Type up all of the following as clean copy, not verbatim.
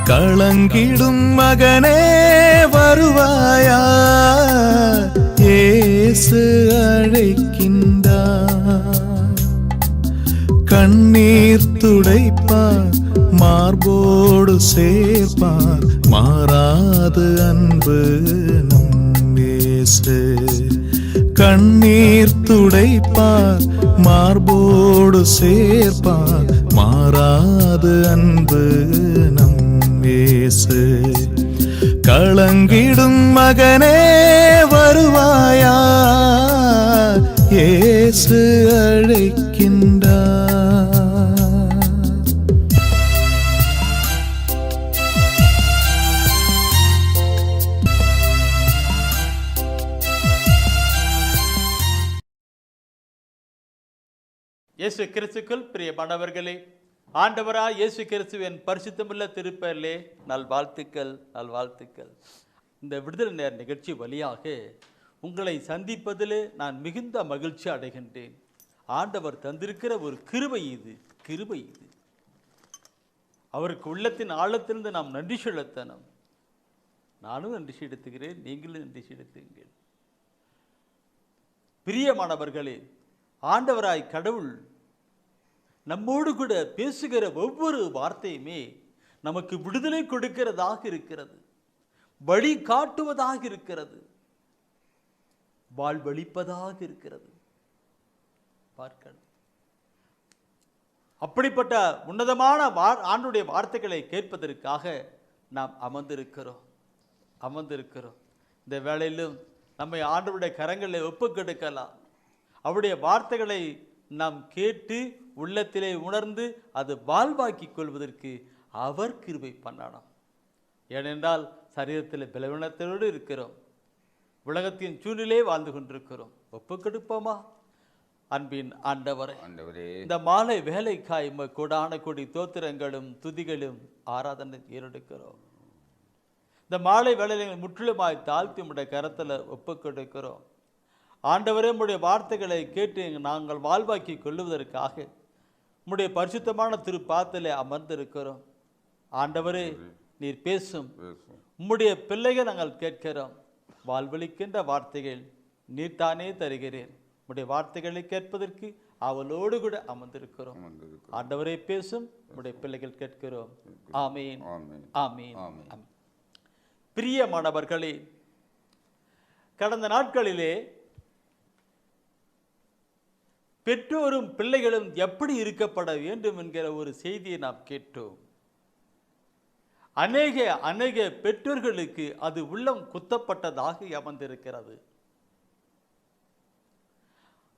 களங்கிடும் மகனே வருவாயா, இயேசு அழைக்கின்றார். கண்ணீர் துடைப்பார், மார்போடு சேர்ப்பார், மாறாது அன்பு நம் இயேசு. கண்ணீர் துடைப்பார், மார்போடு சேர்ப்பார், மாறாது அன்பு நம் இயேசு. களங்கிடும் மகனே வருவாயா, இயேசு அழைக்கின்றார். இயேசு கிறிஸ்துக்குள் பிரியமானவர்களே, ஆண்டவராய் இயேசு கிறிஸ்துவின் பரிசுத்தமுள்ள திருப்பெயரிலே நல்வாழ்த்துக்கள், நல்வாழ்த்துக்கள். இந்த விடுதலை நேர நிகழ்ச்சி வழியாக உங்களை சந்திப்பதிலே நான் மிகுந்த மகிழ்ச்சி அடைகின்றேன். ஆண்டவர் தந்திருக்கிற ஒரு கிருபை இது, கிருபை இது. அவருக்கு உள்ளத்தின் ஆழத்திலிருந்து நாம் நன்றி செலுத்தணும். நானும் நன்றி செலுத்துகிறேன், நீங்களும் நன்றி செலுத்துங்கள். பிரியமானவர்களே, ஆண்டவராய் கடவுள் நம்மோடு கூட பேசுகிற ஒவ்வொரு வார்த்தையுமே நமக்கு விடுதலை கொடுக்கிறதாக இருக்கிறது, வழி காட்டுவதாக இருக்கிறது, வாழ்வளிப்பதாக இருக்கிறது. பார்க்கணும். அப்படிப்பட்ட உன்னதமான ஆண்டுடைய வார்த்தைகளை கேட்பதற்காக நாம் அமர்ந்திருக்கிறோம். இந்த வேளையிலும் நம்மை ஆண்டவருடைய கரங்களை ஒப்புக்கொடுக்கலாம். அவருடைய வார்த்தைகளை நாம் கேட்டு உள்ளத்திலே உணர்ந்து அது வாழ்வாக்கிக் கொள்வதற்கு அவர் கிருபை பண்ணணும். ஏனென்றால் சரீரத்தில் பலவீனத்தோடு இருக்கிறோம், உலகத்தின் சூழ்நிலையே வாழ்ந்து கொண்டிருக்கிறோம். ஒப்புக்கொடுப்போமா? அன்பின் ஆண்டவரே, இந்த மாலை வேலைக்காய் கோடான கோடி தோத்திரங்களும் துதிகளும் ஆராதனை ஏறெடுக்கிறோம். இந்த மாலை வேலைகளை முற்றிலுமாய் தாழ்த்தி உடைய கரத்தில் ஒப்புக்கொடுக்கிறோம். ஆண்டவரே, உம்முடைய வார்த்தைகளை கேட்டு நாங்கள் வாழ்வாக்கி கொள்ளுவதற்காக உம்முடைய பரிசுத்தமான திருப்பாத்திலே அமர்ந்திருக்கிறோம். ஆண்டவரே, நீர் பேசும். உம்முடைய பிள்ளைகள் நாங்கள் கேட்கிறோம். வாழ்வளிக்கின்ற வார்த்தைகள் நீர் தானே தருகிறேன். உம்முடைய வார்த்தைகளை கேட்பதற்கு அவளோடு கூட அமர்ந்திருக்கிறோம். ஆண்டவரே பேசும், உம்முடைய பிள்ளைகள் கேட்கிறோம். ஆமீன், ஆமீன், ஆமீன். பிரியமானவர்களே, கடந்த நாட்களிலே பெற்றோரும் பிள்ளைகளும் எப்படி இருக்கப்பட வேண்டும் என்கிற ஒரு செய்தியை நாம் கேட்டோம். அநேக பெற்றோர்களுக்கு அது உள்ளம் குத்தப்பட்டதாக அமர்ந்திருக்கிறது.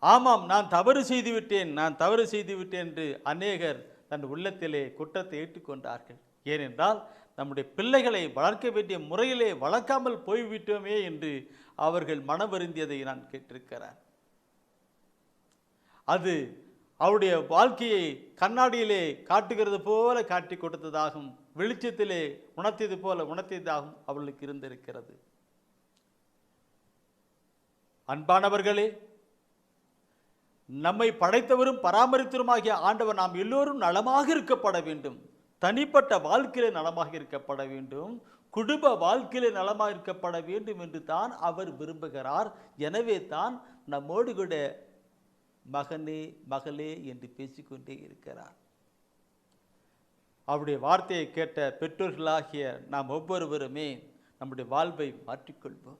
ஆமாம், நான் தவறு செய்துவிட்டேன் என்று அநேகர் தன் உள்ளத்திலே குற்றத்தை ஏற்றுக்கொண்டார்கள். ஏனென்றால் நம்முடைய பிள்ளைகளை வளர்க்க வேண்டிய முறையிலே வளர்க்காமல் போய்விட்டோமே என்று அவர்கள் மனவருந்தியதை நான் கேட்டிருக்கிறேன். அது அவருடைய வாழ்க்கையை கண்ணாடியிலே காட்டுகிறது போல காட்டி கொடுத்ததாகவும் வெளிச்சத்திலே உணர்த்தியது போல உணர்த்தியதாகவும் அவர்களுக்கு இருந்திருக்கிறது. அன்பானவர்களே, நம்மை படைத்தவரும் பராமரித்தவருமாகிய ஆண்டவர் நாம் எல்லோரும் நலமாக இருக்கப்பட வேண்டும். தனிப்பட்ட வாழ்க்கையிலே நலமாக இருக்கப்பட வேண்டும், குடும்ப வாழ்க்கையிலே நலமாக இருக்கப்பட வேண்டும் என்று தான் அவர் விரும்புகிறார். எனவே தான் நம்மோடு கூட மகனே மகளே என்று பேசிக்கொண்டே இருக்கிறார். அவருடைய வார்த்தையை கேட்ட பெற்றோர்களாகிய நாம் ஒவ்வொருவருமே நம்முடைய வாழ்வை மாற்றிக்கொள்வோம்.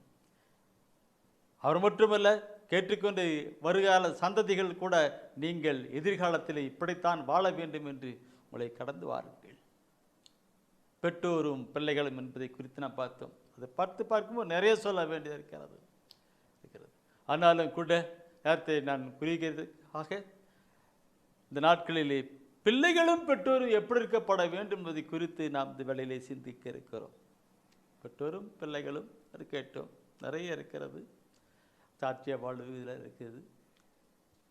அவர் மட்டுமல்ல, கேட்டுக்கொண்டு வருகால சந்ததிகள் கூட நீங்கள் எதிர்காலத்தில் இப்படித்தான் வாழ வேண்டும் என்று உங்களை கடந்து வாருங்கள். பெற்றோரும் பிள்ளைகளும் என்பதை குறித்து நாம் பார்த்தோம். அதை பார்க்கும்போது நிறைய சொல்ல வேண்டியது இருக்கிறது. ஆனாலும் கூட நேரத்தை நான் குறிக்கிறதுக்காக இந்த நாட்களிலே பிள்ளைகளும் பெற்றோரும் எப்படி இருக்கப்பட வேண்டும் என்பதை குறித்து நாம் இந்த வேளையிலே சிந்திக்க இருக்கிறோம். பெற்றோரும் பிள்ளைகளும் அது கேட்டோம், நிறைய இருக்கிறது. சாட்சிய வாழ்வில் இருக்கிறது,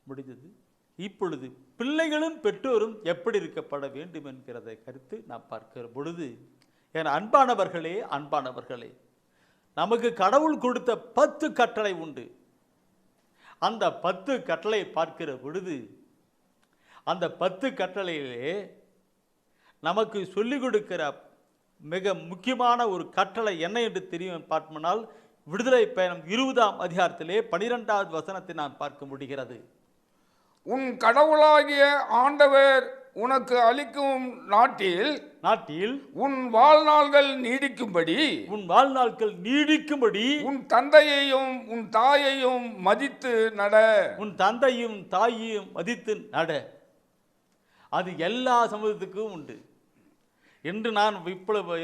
முடிந்தது. இப்பொழுது பிள்ளைகளும் பெற்றோரும் எப்படி இருக்கப்பட வேண்டும் என்கிறதை கருத்து நாம் பார்க்கிற பொழுது, என் அன்பானவர்களே, நமக்கு கடவுள் கொடுத்த 10 கட்டளை உண்டு. அந்த 10 கட்டளை பார்க்கிற பொழுது, அந்த 10 கட்டளையிலே நமக்கு சொல்லிக் கொடுக்கிற மிக முக்கியமான ஒரு கட்டளை என்ன என்று தெரியும் பார்ப்போம்னால், விடுதலை பயணம் 20ஆம் அதிகாரத்திலே 12வது வசனத்தை நான் பார்க்க முடிகிறது. உன் கடவுளாகிய ஆண்டவர் உனக்கு அளிக்கும் நாட்டில் உன் வாழ்நாள்கள் நீடிக்கும்படி உன் தந்தையையும் உன் தாயையும் மதித்து நட. அது எல்லா சமூகத்துக்கும் உண்டு. என்று நான் இப்பொழுது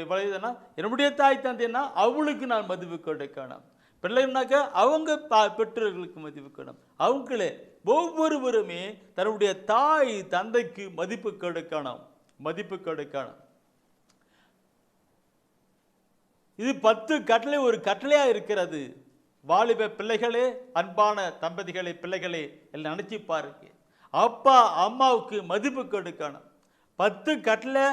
என்னுடைய தாய் தந்தைன்னா அவளுக்கு நான் மதிப்பு கொடுக்கணும். பிள்ளைனாக்க அவங்க பெற்றோர்களுக்கு மதிப்பு கொடுக்கணும். அவங்களே ஒவ்வொருவருமே தன்னுடைய தாய் தந்தைக்கு மதிப்பு கொடுக்கணும். இது 10 கட்டளை ஒரு கட்டளையா இருக்கிறது. வாலிப பிள்ளைகளே, அன்பான தம்பதிகளை, பிள்ளைகளே எல்லாம் நினைச்சு பாருங்க. அப்பா அம்மாவுக்கு மதிப்பு கொடுக்கணும். 10 கட்டளை.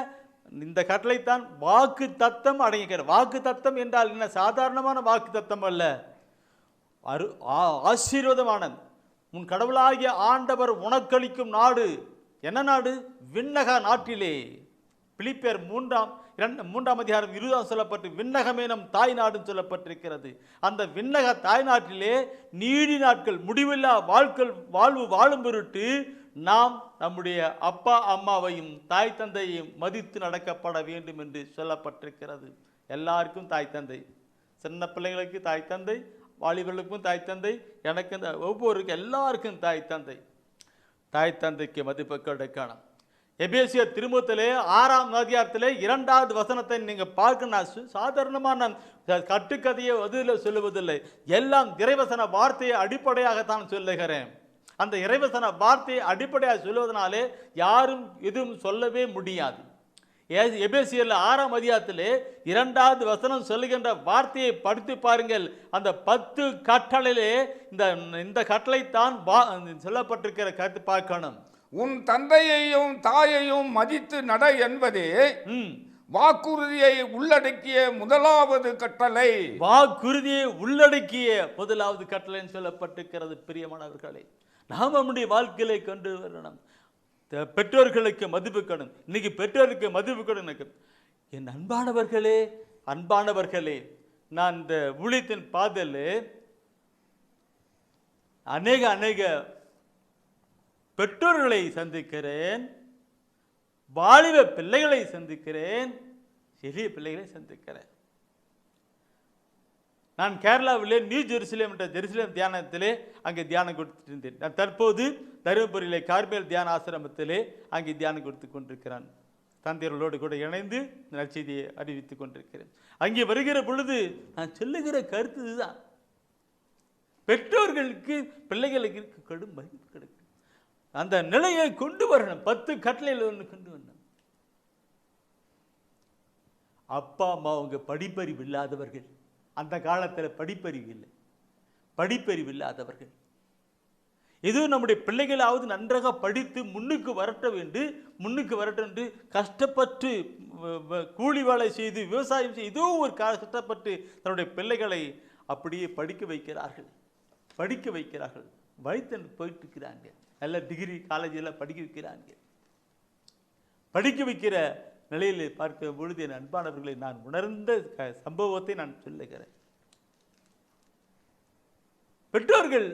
இந்த கட்டளை தான் வாக்கு தத்தம் அடங்கிக்கிறது. வாக்கு தத்தம் என்றால் என்ன? சாதாரணமான வாக்கு தத்தம் அல்ல, ஆசீர்வாதமானது. உன் கடவுளாகிய ஆண்டவர் உனக்களிக்கும் நாடு என்ன நாடு? விண்ணக நாட்டிலே. பிலிப்பியர் 3ஆம் அதிகாரம் 20 சொல்லப்பட்டு விண்ணகமே நம் தாய் நாடுன்னு சொல்லப்பட்டிருக்கிறது. அந்த விண்ணக தாய் நாட்டிலே நீடி நாட்கள் முடிவில்லா வாழ்வு வாழும் பொருட்டு நாம் நம்முடைய அப்பா அம்மாவையும் தாய் தந்தையையும் மதித்து நடக்கப்பட வேண்டும் என்று சொல்லப்பட்டிருக்கிறது. எல்லாருக்கும் தாய் தந்தை, சின்ன பிள்ளைங்களுக்கு தாய் தந்தை, வாலிபர்களுக்கும் தாய் தந்தை, எனக்கு ஒவ்வொருக்கும் எல்லாருக்கும் தாய் தந்தைக்கு மதிப்பு கொடுக்கணும். எபேசியர் திருமுகத்திலே 6ஆம் அதிகாரத்திலே 2வது வசனத்தை நீங்க பார்க்க, சாதாரணமான கட்டுக்கதையை அதில் சொல்லுவதில்லை, எல்லாம் இறைவசன வார்த்தையை அடிப்படையாகத்தான் சொல்லுகிறேன். அந்த இறைவசன வார்த்தையை அடிப்படையாக சொல்வதனாலே யாரும் எதுவும் சொல்லவே முடியாது. எபேசியர்ல 6ஆம் அதிகாரத்திலே 2வது வசனம் சொல்லுகின்ற வார்த்தையை படித்து பாருங்கள். அந்த 10 கட்டளையிலே இந்த கட்டளை தான் சொல்லப்பட்டிருக்கிற கருத்து பார்க்கணும். உன் தந்தையையும் தாயையும் மதித்து நட என்பதே வாக்குறுதியை உள்ளடக்கிய முதலாவது கட்டளை. வாக்குறுதியை உள்ளடக்கிய முதலாவது கட்டளைன்னு சொல்லப்பட்டிருக்கிறது. பிரியமானவர்களே, நாம் நம்முடைய வாழ்க்கையை கொண்டு வரணும். பெற்றோர்களுக்கு மதிப்பு கடன். இன்னைக்கு பெற்றோருக்கு மதிப்பு கடன். என் அன்பானவர்களே, நான் இந்த ஊழியத்தின் பாதையில் அநேக பெற்றோர்களை சந்திக்கிறேன், வாலிப பிள்ளைகளை சந்திக்கிறேன், எளிய பிள்ளைகளை சந்திக்கிறேன். நான் கேரளாவிலே நியூ ஜெருசலேம் என்ற ஜெருசலேம் தியானத்திலே அங்கே தியானம் கொடுத்துட்டு இருந்தேன். நான் தற்போது தருமபுரியிலே கார்மேல் தியான ஆசிரமத்திலே அங்கே தியானம் கொடுத்து கொண்டிருக்கிறான். தந்தையர்களோடு கூட இணைந்து நற்செய்தியை அறிவித்துக் கொண்டிருக்கிறேன். அங்கே வருகிற பொழுது நான் சொல்லுகிற கருத்து இதுதான். பெற்றோர்களுக்கு பிள்ளைகளுக்கு கடும் மதிப்பு கிடைக்கும். அந்த நிலையை கொண்டு வரணும். 10 கட்டளையில் ஒன்று கொண்டு வரணும். அப்பா அம்மா அவங்க படிப்பறிவு இல்லாதவர்கள். அந்த காலத்தில் படிப்பறிவு இல்லாதவர்கள். எதுவும் நம்முடைய பிள்ளைகளாவது நன்றாக படித்து முன்னுக்கு வரட்டும் என்று கஷ்டப்பட்டு கூலி வேலை செய்து விவசாயம் செய்து ஏதோ ஒரு கஷ்டப்பட்டு தன்னுடைய பிள்ளைகளை அப்படியே படிக்க வைக்கிறார்கள். வழித்து போயிட்டு இருக்கிறாங்க. நல்ல டிகிரி காலேஜில் படிக்க வைக்கிறாங்க. படிக்க வைக்கிற நிலையில் பார்க்க பொழுது என் அன்பானவர்களை நான் உணர்ந்த சம்பவத்தை நான் சொல்லுகிறேன். பெற்றோர்கள்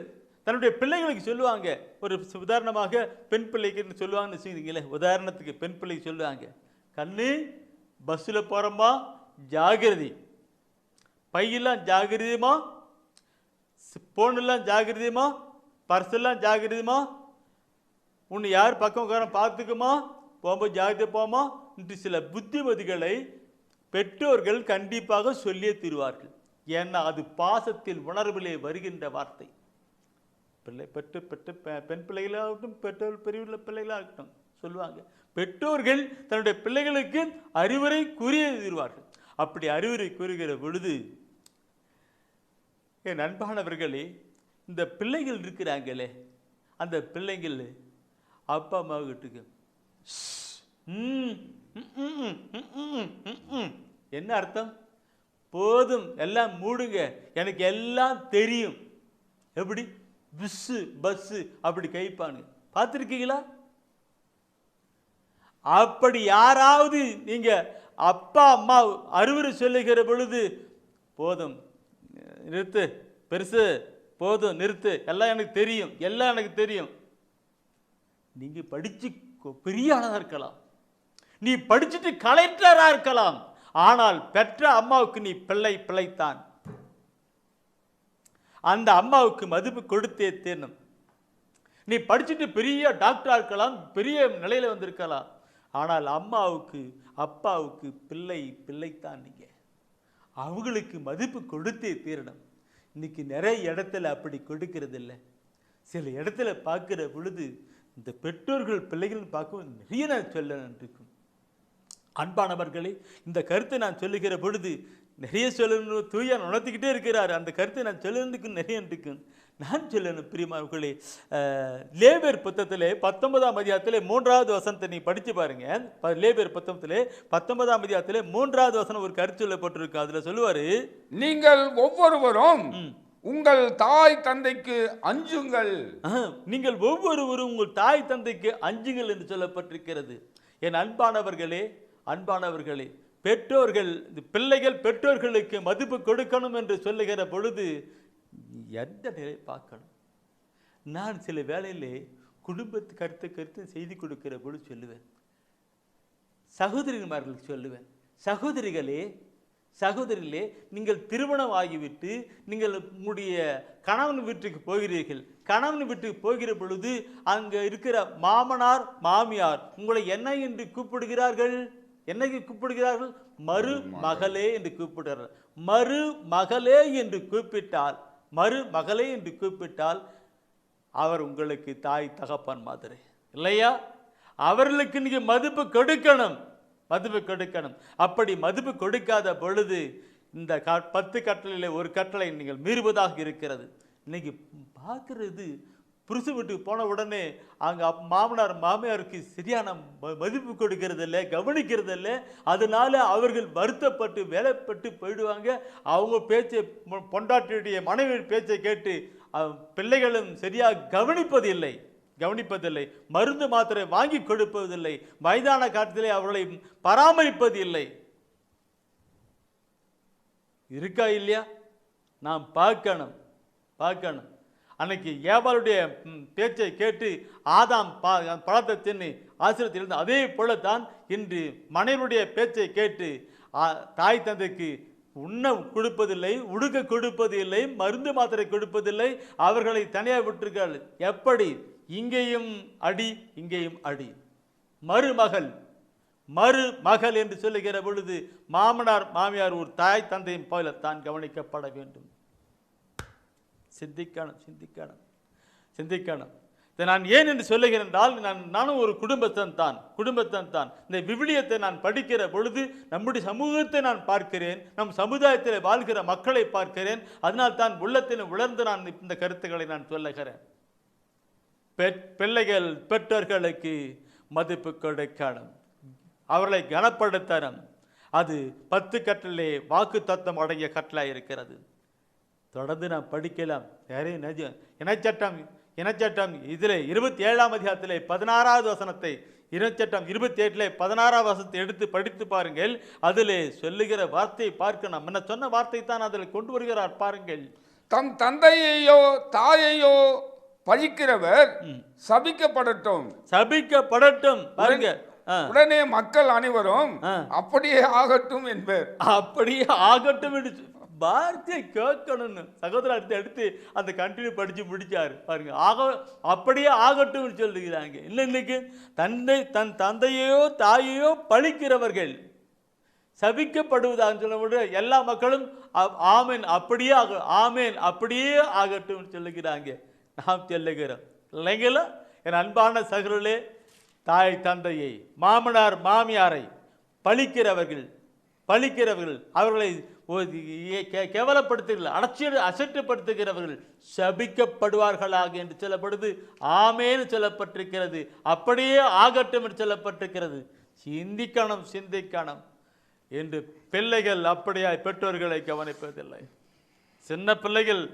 தன்னுடைய பிள்ளைகளுக்கு சொல்லுவாங்க. ஒரு உதாரணமாக பெண் பிள்ளைக்கு சொல்லுவாங்கன்னு வச்சுக்கிறீங்களே, உதாரணத்துக்கு பெண் பிள்ளைக்கு சொல்லுவாங்க, கண்ணு பஸ்ஸில் போகிறோமா ஜாகிரதி, பையெல்லாம் ஜாகிரதியுமா, போனெல்லாம் ஜாகிரதியுமா, பர்ஸெல்லாம் ஜாகிரதியுமா, உன்னை யார் பக்கம் உட்காரம் பார்த்துக்குமா, போகும்போது ஜாகிரதை போமா என்று சில புத்திமதிகளை பெற்றோர்கள் கண்டிப்பாக சொல்லியே தருவார்கள். ஏன்னா அது பாசத்தில் உணர்விலே வருகின்ற வார்த்தை. பெண் பிள்ளைகளாகட்டும் பெற்றோர் பெரிய பிள்ளைகளாகட்டும் சொல்லுவாங்க. பெற்றோர்கள் தன்னுடைய பிள்ளைகளுக்கு அறிவுரை கூறியே தருவார்கள். அப்படி அறிவுரை கூறுகிற பொழுது என் அன்பானவர்களே, இந்த பிள்ளைகள் இருக்கிறாங்களே, அந்த பிள்ளைகள் அப்பா அம்மாவுக்கு என்ன அர்த்தம்? போதும், எல்லாம் மூடுங்க, எனக்கு எல்லாம் தெரியும். எப்படி பிஸ்ஸு பஸ்ஸு அப்படி கைப்பானுங்க. பார்த்துருக்கீங்களா? அப்படி யாராவது நீங்க அப்பா அம்மா அறிவுரை சொல்லுகிற பொழுது போதும் நிறுத்து, பெருசு போதும் நிறுத்து, எல்லாம் எனக்கு தெரியும், எல்லாம் எனக்கு தெரியும். நீங்க படிச்சு பெரிய ஆளாக இருக்கலாம், நீ படிச்சுட்டு கலெக்டரா இருக்கலாம், ஆனால் பெற்ற அம்மாவுக்கு நீ பிள்ளைத்தான். அந்த அம்மாவுக்கு மதிப்பு கொடுத்தே தீரணும். நீ படிச்சுட்டு பெரிய டாக்டரா இருக்கலாம், பெரிய நிலையில வந்திருக்கலாம், ஆனால் அம்மாவுக்கு அப்பாவுக்கு பிள்ளைத்தான். நீங்க அவங்களுக்கு மதிப்பு கொடுத்தே தீரணும். இன்னைக்கு நிறைய இடத்துல அப்படி கொடுக்கறது இல்லை. சில இடத்துல பார்க்கிற பொழுது இந்த பெற்றோர்கள் பிள்ளைகள் பார்க்கும் நிறைய நான் சொல்ல இருக்கும். அன்பானவர்களே, இந்த கருத்தை நான் சொல்லுகிற பொழுது நிறைய சொல்லணும், தூயான் உணர்த்திக்கிட்டே இருக்கிறார். அந்த கருத்தை நான் சொல்லணுக்கு நிறைய இருக்கும். நான் சொல்லணும் பிரியமானவர்களே, லேவியர் புத்தகத்திலே 19ஆம் அதிகாரத்திலே 3வது வசனத்தை நீ படித்து பாருங்க. லேவியர் புத்தகத்திலே 19ஆம் அதிகாரத்திலே 3வது வசனம் ஒரு கருத்து சொல்லப்பட்டிருக்கு. அதுல சொல்லுவாரு, நீங்கள் ஒவ்வொருவரும் உங்கள் தாய் தந்தைக்கு அஞ்சுங்கள். நீங்கள் ஒவ்வொருவரும் உங்கள் தாய் தந்தைக்கு அஞ்சுங்கள் என்று சொல்லப்பட்டிருக்கிறது. என் அன்பானவர்களே, பெற்றோர்கள் பிள்ளைகள் பெற்றோர்களுக்கு மதிப்பு கொடுக்கணும் என்று சொல்லுகிற பொழுது எந்த நிலை பார்க்கணும். நான் சில வேளையிலே குடும்பத்து கருத்து செய்தி கொடுக்கிற பொழுது சொல்லுவேன், சகோதரிமார்களுக்கு சொல்லுவேன், சகோதரிகளே, நீங்கள் திருமணம் ஆகிவிட்டு நீங்கள் உங்களுடைய கணவன் வீட்டுக்கு போகிறீர்கள். கணவன் வீட்டுக்கு போகிற பொழுது அங்கே இருக்கிற மாமனார் மாமியார் உங்களை என்ன என்று கூப்பிடுகிறார்கள்? என்னைக்கு கூப்பிடுகிறார்கள்? மருமகளே என்று கூப்பிடுகிறார்கள். மருமகளே என்று கூப்பிட்டால் அவர் உங்களுக்கு தாய் தகப்பன் மாதிரி இல்லையா? அவர்களுக்கு நீங்க மதிப்பு கொடுக்கணும். அப்படி மதிப்பு கொடுக்காத பொழுது இந்த 10 கட்டளையில் ஒரு கட்டளை நீங்கள் மீறுவதாக இருக்கிறது. இன்னைக்கு பார்க்கறது, புருஷ வீட்டுக்கு போன உடனே அங்கே மாமனார் மாமியாருக்கு சரியான மதிப்பு கொடுக்கறது இல்லை, கவனிக்கிறது இல்லை. அதனால அவர்கள் வருத்தப்பட்டு வேலைப்பட்டு போயிடுவாங்க. அவங்க பேச்சை, பொண்டாட்டியுடைய மனைவி பேச்சை கேட்டு பிள்ளைகளும் சரியாக கவனிப்பதில்லை, மருந்து மாத்திரை வாங்கி கொடுப்பதில்லை, மைதான காலத்திலே அவர்களை பராமரிப்பதில்லை. இருக்கா இல்லையா? நாம் பார்க்கணும். அன்னைக்கு ஏவாளுடைய பேச்சை கேட்டு ஆதாம் பழத்தை தின்னு ஆசிரியத்திலிருந்து, அதே போலத்தான் இன்று மனைவருடைய பேச்சை கேட்டு தாய் தந்தைக்கு உண்ண கொடுப்பதில்லை, உடுக்க கொடுப்பதில்லை, மருந்து மாத்திரை கொடுப்பதில்லை, அவர்களை தனியாக விட்டுருக்காள். எப்படி? இங்கேயும் அடி. மருமகள் என்று சொல்லுகிற பொழுது மாமனார் மாமியார் ஒரு தாய் தந்தையும் போல தான் கவனிக்கப்பட வேண்டும். சிந்திக்கணும். இதை நான் ஏன் என்று சொல்லுகிறேன் என்றால், நானும் ஒரு குடும்பத்தன் தான். இந்த விவிலியத்தை நான் படிக்கிற பொழுது நம்முடைய சமூகத்தை நான் பார்க்கிறேன், நம் சமுதாயத்தில் வாழ்கிற மக்களை பார்க்கிறேன். அதனால் தான் உள்ளத்தில் உணர்ந்து நான் இந்த கருத்துக்களை நான் சொல்லுகிறேன். பிள்ளைகள் பெற்றோர்களுக்கு மதிப்பு கொடுக்கணும், அவர்களை கனப்படுத்தணும். அது 10 கட்டளை வாக்கு தத்துவம் அடங்கிய கட்டளை இருக்கிறது. தொடர்ந்து நாம் படிக்கலாம். இனச்சட்டம் இதில் 27ஆம் அதிகாரத்திலே 16வது வசனத்தை, இனச்சட்டம் 27 16ஆம் வசனத்தை எடுத்து படித்து பாருங்கள். அதிலே சொல்லுகிற வார்த்தையை பார்க்கணும். என்ன சொன்ன வார்த்தை தான் அதில் கொண்டு வருகிறார் பாருங்கள். தம் தந்தையையோ தாயையோ பழிக்கிறவர் சபிக்கப்படட்டும். பாருங்க, உடனே மக்கள் அனைவரும் அப்படியே ஆகட்டும் என்பர். அப்படியே ஆகட்டும் என்று வார்த்தையை கேட்கணும்னு சகோதரர் எடுத்து அந்த கண்டினியூ படிச்சு முடிச்சாரு பாருங்க. அப்படியே ஆகட்டும் சொல்லுகிறாங்க. இன்னைக்கு தன் தந்தையோ தாயையோ பழிக்கிறவர்கள் சபிக்கப்படுவதாக சொல்ல எல்லா மக்களும் ஆமேன் அப்படியே ஆகட்டும் சொல்லுகிறாங்க. நாம் சொல்லுகிறோம் இல்லைங்களா? என் அன்பான சகோதரர்களே, தாய் தந்தையை மாமனார் மாமியாரை பழிக்கிறவர்கள் அவர்களை கேவலப்படுத்துகிறவர்கள், அசட்டுப்படுத்துகிறவர்கள் சபிக்கப்படுவார்களாக என்று சொல்லப்படுது. ஆமேன்னு சொல்லப்பட்டிருக்கிறது. அப்படியே ஆகட்டும் என்று சொல்லப்பட்டிருக்கிறது. சிந்திக்கணும் என்று பிள்ளைகள் அப்படியே பெற்றோர்களை கவனிப்பதில்லை. சின்ன பிள்ளைகள்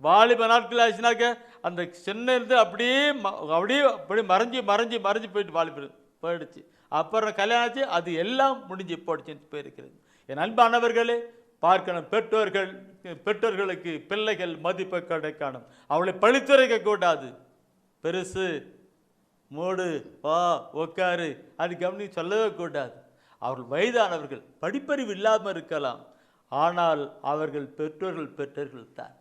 வாலிப நாட்கள் ஆச்சுனாக்க அந்த சின்ன இருந்து அப்படியே மறைஞ்சு போயிட்டு வாலிபர் போயிடுச்சு. அப்புறம் கல்யாணம் ஆச்சு, அது எல்லாம் முடிஞ்சு போடுச்சுன்னு போயிருக்கிறது. என் அன்பானவர்களே, பார்க்கணும், பெற்றோர்களுக்கு பிள்ளைகள் மதிப்பை கிடைக்கணும். அவளை பழித்துரைக்க கூடாது. பெருசு, மூடு, வா, உட்காரு, அது கவனி சொல்லவே கூடாது. அவர்கள் வயதானவர்கள், படிப்பறிவு இல்லாமல் இருக்கலாம், ஆனால் அவர்கள் பெற்றோர்கள் தான்.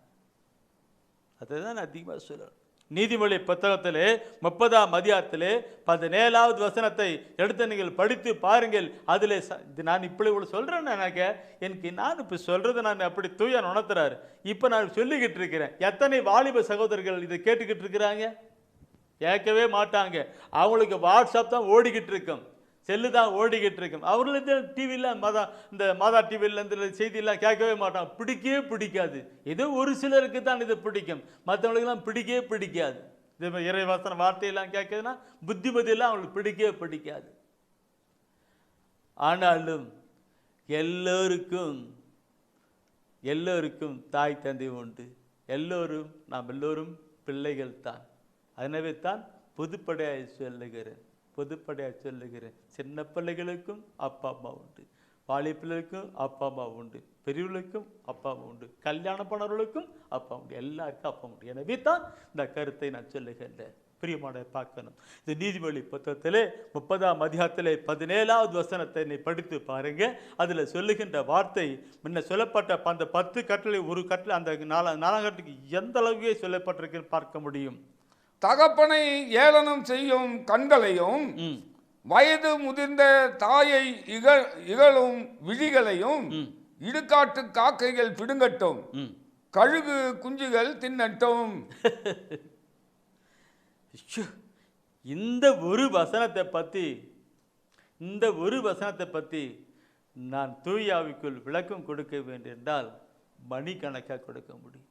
அதை தான் அதிகமாக சொல்லணும். நீதிமொழி புத்தகத்திலே 30ஆம் அதிகாரத்திலே 17வது வசனத்தை எடுத்து நீங்கள் படித்து பாருங்கள். அதில் நான் இப்படி சொல்கிறேன்னு எனக்கு நான் இப்போ சொல்கிறது நான் அப்படி தூய உணர்த்துறாரு. இப்போ நான் சொல்லிக்கிட்டு இருக்கிறேன். எத்தனை வாலிப சகோதரர்கள் இதை கேட்டுக்கிட்டு இருக்கிறாங்க? கேட்கவே மாட்டாங்க. அவங்களுக்கு வாட்ஸ்அப் தான் ஓடிக்கிட்டு இருக்கும், செல்லு தான் ஓடிக்கிட்டு இருக்கும். அவர்களுக்கு டிவியில் இந்த மாதா டிவியில் இந்த செய்தியெல்லாம் கேட்கவே மாட்டாங்க. பிடிக்கவே பிடிக்காது. ஏதோ ஒரு சிலருக்கு தான் இது பிடிக்கும், மற்றவங்களுக்கெல்லாம் பிடிக்கவே பிடிக்காது. இது இறைவாசன வார்த்தையெல்லாம் கேட்குதுன்னா புத்திமதியெல்லாம் அவங்களுக்கு பிடிக்கவே பிடிக்காது. ஆனாலும் எல்லோருக்கும் தாய் தந்தை உண்டு. நாம் எல்லோரும் பிள்ளைகள் தான். எனவே தான் பொதுப்படையாக சொல்லுகிறேன், சின்ன பிள்ளைகளுக்கும் அப்பா அம்மா உண்டு, வாலிப பிள்ளைகளுக்கும் அப்பா அம்மா உண்டு, பெரியவர்களுக்கும் அப்பா அம்மா உண்டு, கல்யாணம் பண்ணவர்களுக்கும் அப்பா உண்டு, எல்லாருக்கும் அப்பா உண்டு. எனவே தான் இந்த கருத்தை நான் சொல்லுகின்றேன். பிரியமான பார்க்கணும். இந்த நீதிமொழி புத்தகத்திலே 30ஆம் அதிகாரத்திலே 17வது வசனத்தை நீ படித்து பாருங்க. அதில் சொல்லுகின்ற வார்த்தை முன்ன சொல்லப்பட்ட அந்த 10 கட்டளை, ஒரு கட்டளை அந்த 4 கட்டளைக்கு எந்த அளவுக்கே சொல்லப்பட்டிருக்குன்னு பார்க்க முடியும். தகப்பனை ஏளனம் செய்யும் கண்களையும், வயது முதிர்ந்த தாயை இகழும் விழிகளையும் இடுகாட்டு காக்கைகள் பிடுங்கட்டும், கழுகு குஞ்சுகள் தின்னட்டும். இந்த ஒரு வசனத்தை பற்றி நான் தூயாவிக்குள் விளக்கம் கொடுக்க வேண்டும் என்றால் மணிக்கணக்காக கொடுக்க முடியும்.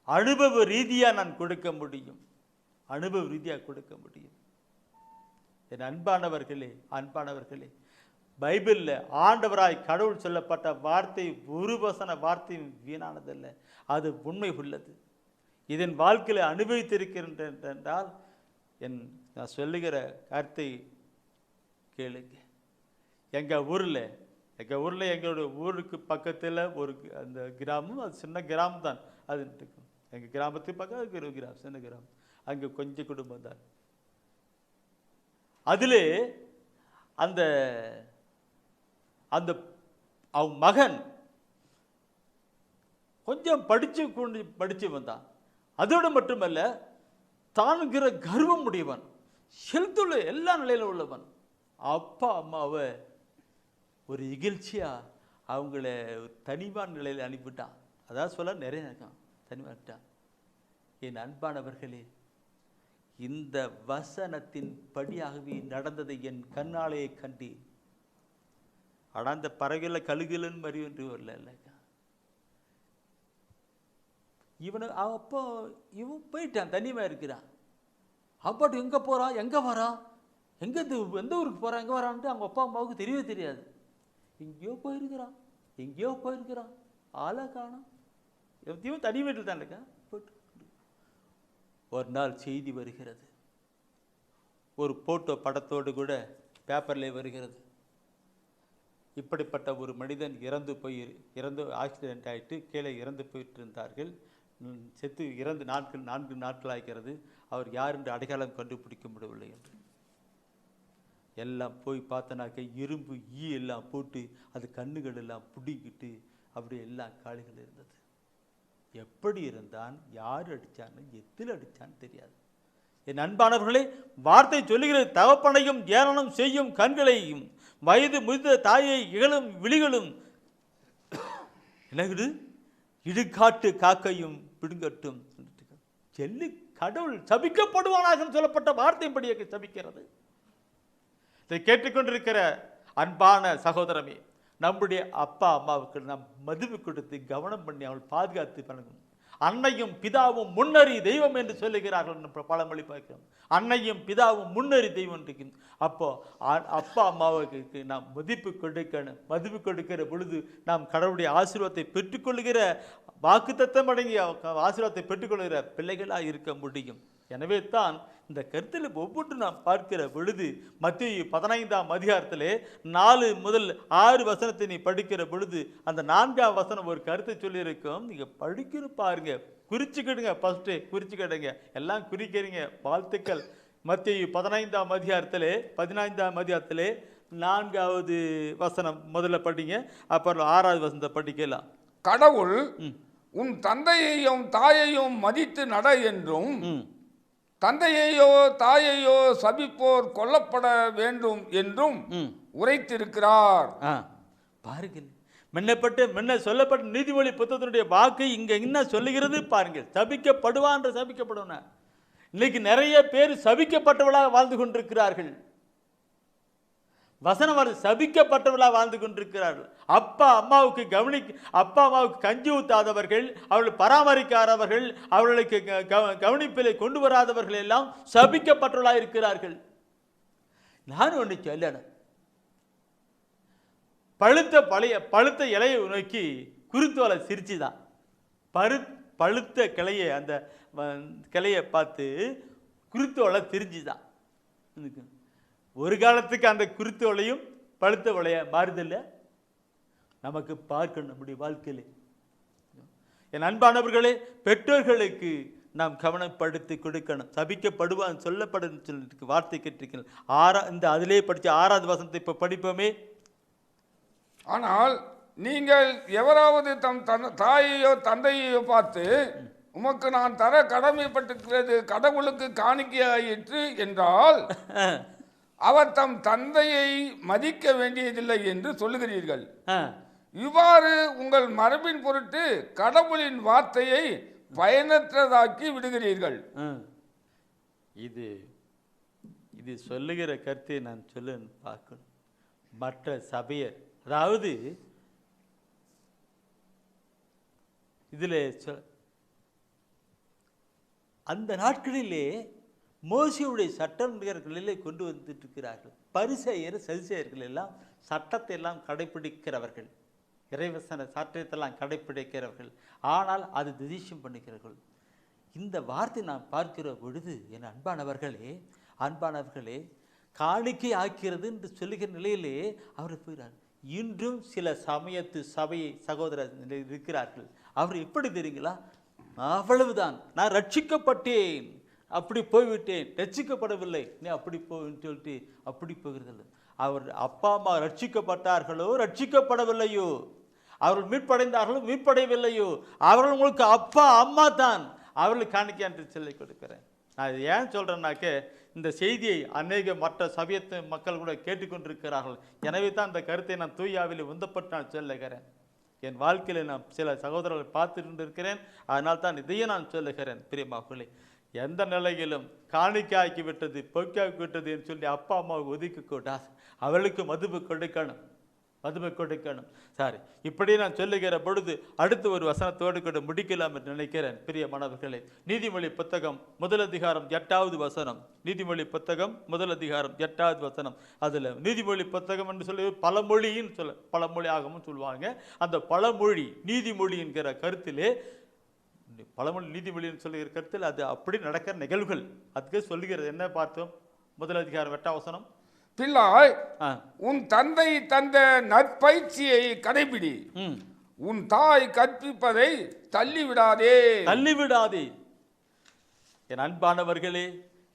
அனுபவ ரீதியாக நான் கொடுக்க முடியும். என் அன்பானவர்களே, பைபிளில் ஆண்டவராய் கடவுள் சொல்லப்பட்ட வார்த்தை ஒரு வசன வார்த்தையும் வீணானதல்ல, அது உண்மை உள்ளது. இதன் வாழ்க்கையில் அனுபவித்திருக்கின்றேன் என்றால் நான் சொல்லுகிற கருத்தை கேளுங்க. எங்கள் ஊரில் எங்களுடைய ஊருக்கு பக்கத்தில் ஒரு அந்த கிராமம், அது சின்ன கிராமம் தான். அது இருக்கும் எங்கள் கிராமத்துக்கு பக்கம் அதுக்கு ஒரு கிராமம், சின்ன கிராமம். அங்கே கொஞ்சம் குடும்பம் தான். அதில் அந்த அவன் மகன் கொஞ்சம் படித்து வந்தான். அதோடு மட்டுமல்ல, தானுங்கிற கர்வம் உடையவன், செலுத்துள்ள எல்லா நிலையில உள்ளவன். அப்பா அம்மாவை ஒரு இகழ்ச்சியாக அவங்கள ஒரு தனிமான நிலையில் அனுப்பிட்டான். அதாவது சொல்ல நிறைய இருக்கான், தனிமாட்டான். என் அன்பானவர்களே, இந்த வசனத்தின் படியாகவே நடந்ததை என் கண்ணாலே கண்டேன். ஆனால் அந்த பறவைகளை கழுகுலன்னு மறி என்று வரல. அப்போ இவன் போயிட்டான், தனியாக இருக்கிறான். அப்பாட்டு எங்கே போகிறான், எங்கே வரான், எந்த ஊருக்கு போகிறான், எங்கே வரான்ட்டு அவங்க அப்பா அம்மாவுக்கு தெரியவே தெரியாது. எங்கேயோ போயிருக்கிறான், ஆளை காணோம். இவன் தனி வீட்டில் தான் இருக்கா. போயிட்டு ஒரு நாள் செய்தி வருகிறது, ஒரு போட்டோ படத்தோடு கூட பேப்பரில் வருகிறது. இப்படிப்பட்ட ஒரு மனிதன் இறந்து ஆக்சிடென்ட் ஆகிட்டு கீழே இறந்து போயிட்டு இருந்தார்கள். இறந்து 4 நாட்கள் ஆகிறது. அவர் யார் என்று அடையாளம் கண்டுபிடிக்க முடியவில்லை என்று எல்லாம் போய் பார்த்தனாக்க இரும்பு எல்லாம் போட்டு அது கண்ணுகள் எல்லாம் பிடிக்கிட்டு அப்படி எல்லாம் காலிகள் இருந்தது. எப்படி இருந்தான், யார் அடித்தான்னு, எத்தில் அடித்தான்னு தெரியாது. என் அன்பானவர்களே, வார்த்தை சொல்லுகிறது, தகப்பனையும் ஏளனம் செய்யும் கண்களையும் வயது முதிர்ந்த தாயை இகழும் விழிகளும் என்னது இடுகாட்டு காக்கையும் பிடுங்கட்டும். கடவுள் சபிக்கப்படுவானாக சொல்லப்பட்ட வார்த்தையின்படியாக சபிக்கிறது. இதை கேட்டுக்கொண்டிருக்கிற அன்பான சகோதரமே, நம்முடைய அப்பா அம்மாவுக்கு நாம் மதிப்பு கொடுத்து கவனம் பண்ணி அவள் பாதுகாத்து பண்ணணும். அன்னையும் பிதாவும் முன்னறி தெய்வம் என்று சொல்லுகிறார்கள் பழமொழி பார்க்கிறோம். அன்னையும் பிதாவும் முன்னறி தெய்வம் இருக்கு. அப்போ அப்பா அம்மாவுக்கு நாம் மதிப்பு கொடுக்கணும். மதிப்பு கொடுக்கிற பொழுது நாம் கடவுளுடைய ஆசீர்வாதத்தை பெற்றுக்கொள்கிற வாக்குத்தத்தம் அடங்கிய ஆசீர்வாதத்தை பெற்றுக்கொள்கிற பிள்ளைகளாக இருக்க முடியும். எனவே தான் இந்த கருத்தில் ஒவ்வொன்று நாம் பார்க்கிற பொழுது மத்தேயு 15ஆம் அதிகாரத்திலே 4 முதல் 6 வசனத்தை நீ படிக்கிற பொழுது அந்த 4ஆம் வசனம் ஒரு கருத்தை சொல்லியிருக்கும். நீங்கள் படிக்கிற பாருங்க, குறிச்சுக்கிடுங்க, ஃபஸ்ட்டு குறிச்சுக்கிடுங்க, எல்லாம் குறிக்கிறீங்க, வாழ்த்துக்கள். மத்தேயு 15ஆம் அதிகாரத்திலே 4வது வசனம் முதல்ல படிங்க, அப்புறம் 6வது வசனத்தை படிக்கலாம். கடவுள் உன் தந்தையையும் தாயையும் மதித்து நட என்றும் தந்தையையோ தாயையோ சபிப்போர் கொல்லப்பட வேண்டும் என்றும் உரைத்திருக்கிறார். பாருங்கள், முன்ன சொல்லப்பட்ட நீதிமொழி புத்தகத்தினுடைய வாக்கு இங்க என்ன சொல்லுகிறது பாருங்கள். சபிக்கப்படுவான், சபிக்கப்படுவான். இன்னைக்கு நிறைய பேர் சபிக்கப்பட்டவர்களாக வாழ்ந்து கொண்டிருக்கிறார்கள். வசனம் சபிக்கப்பட்டவர்களாக வாழ்ந்து கொண்டிருக்கிறார்கள். அப்பா அம்மாவுக்கு கஞ்சி ஊத்தாதவர்கள், அவர்களை பராமரிக்காதவர்கள், அவர்களுக்கு கவனிப்பிலை கொண்டு வராதவர்கள் எல்லாம் சபிக்கப்பட்டவர்களாக இருக்கிறார்கள். நான் ஒன்று சொல்லணும், பழுத்த இலையை நோக்கி குருத்தோலை சிரிச்சுதான். பழுத்த கிளையை, அந்த கிளையை பார்த்து குருத்தோலை திரிஞ்சுதான். ஒரு காலத்துக்கு அந்த குருத்தோலையும் பழுத்த ஓலைய மாறுதில்லை. நமக்கு பார்க்கணும் நம்முடைய வாழ்க்கையிலே. என் அன்பானவர்களே, பெற்றோர்களுக்கு நாம் கவனப்படுத்தி கொடுக்கணும். சபிக்கப்படுவான் சொல்லப்படும் சொல்லிட்டு வார்த்தை கேட்டிருக்கணும். இந்த அதிலே படித்த 6வது வசனத்தை இப்போ படிப்போமே. ஆனால் நீங்கள் எவராவது தம் தாயையோ தந்தையையோ பார்த்து உமக்கு நான் தர கடமைப்பட்டிருக்கிறது கடவுளுக்கு காணிக்கையாயிற்று என்றால் அவர் தம் தந்தையை மதிக்க வேண்டியதில்லை என்று சொல்லுகிறீர்கள். இவ்வாறு உங்கள் மரபின் பொருட்டு கடவுளின் வார்த்தையை பயனற்றதாக்கி விடுகிறீர்கள். இது சொல்லுகிற கருத்தை நான் சொல்ல பார்க்கணும். மற்ற சபையர், அதாவது இதில் அந்த நாட்களிலே மோசேயுடைய சட்டங்களிலே கொண்டு வந்துட்டு இருக்கிறார்கள். பரிசேயர் சதுசேயர்கள் எல்லாம் சட்டத்தை எல்லாம் கடைபிடிக்கிறவர்கள், இறைவசன சட்டத்தெல்லாம் கடைபிடிக்கிறவர்கள். ஆனால் அது திதிஷம் பண்ணுகிறார்கள். இந்த வார்த்தை நாம் பார்க்கிற பொழுது என் அன்பானவர்களே காணிக்கை ஆக்கிறது என்று சொல்லுகிற நிலையிலே அவர் போகிறார். இன்றும் சில சமயத்து சபையை சகோதரர் இருக்கிறார்கள். அவர் எப்படி தெரியுங்களா, அவ்வளவுதான், நான் ரட்சிக்கப்பட்டேன், அப்படி போய்விட்டேன், ரட்சிக்கப்படவில்லை, நீ அப்படி போன்னு சொல்லிட்டு அப்படி போகிறதில்லை. அவர் அப்பா அம்மா ரட்சிக்கப்பட்டார்களோ ரட்சிக்கப்படவில்லையோ, அவர்கள் மீட்படைந்தார்களோ மீட்படையவில்லையோ, அவர்கள் உங்களுக்கு அப்பா அம்மா தான், அவர்களுக்கு காணிக்கை என்று சொல்லிக் கொடுக்கிறேன். நான் ஏன் சொல்கிறேன்னாக்க, இந்த செய்தியை அநேக மற்ற சபையத்து மக்கள் கூட கேட்டுக்கொண்டிருக்கிறார்கள். எனவே தான் இந்த கருத்தை நான் தூயாவில் உந்தப்பட்டு நான் சொல்லுகிறேன். என் வாழ்க்கையில் நான் சில சகோதரர்களை பார்த்துட்டு இருக்கிறேன். அதனால் தான் இதையே நான் சொல்லுகிறேன். பிரியமாக்களே, எந்த நிலையிலும் காணிக்காக்கி விட்டது பொய்க்காக்கி விட்டது என்று சொல்லி அப்பா அம்மாவுக்கு ஒதுக்கக்கூடாது. அவர்களுக்கு மதுபு கொடுக்கணும். சாரி, இப்படி நான் சொல்லுகிற பொழுது அடுத்து ஒரு வசனத்தோடு கூட முடிக்கலாம் என்று நினைக்கிறேன். பிரிய மாணவர்களே, நீதிமொழி புத்தகம் 1 அதிகாரம் 8வது வசனம். நீதிமொழி புத்தகம் 1 அதிகாரம் 8வது வசனம். அதில் நீதிமொழி புத்தகம் என்று சொல்லி பழமொழின்னு பழமொழியாகவும் சொல்லுவாங்க. அந்த பழமொழி நீதிமொழி என்கிற கருத்திலே, பழமொழி நீதிமொழின்னு சொல்லுகிற கருத்தில் அது அப்படி நடக்கிற நிகழ்வுகள் அதுக்கு சொல்லுகிறது. என்ன பார்த்தோம்? 1 அதிகாரம் 8வது வசனம். பிள்ளாய், உன் தந்தை தந்த நற்பயிற்சியை கடைபிடி, உன் தாய் கற்பிப்பதை தள்ளிவிடாதே. என் அன்பானவர்களே,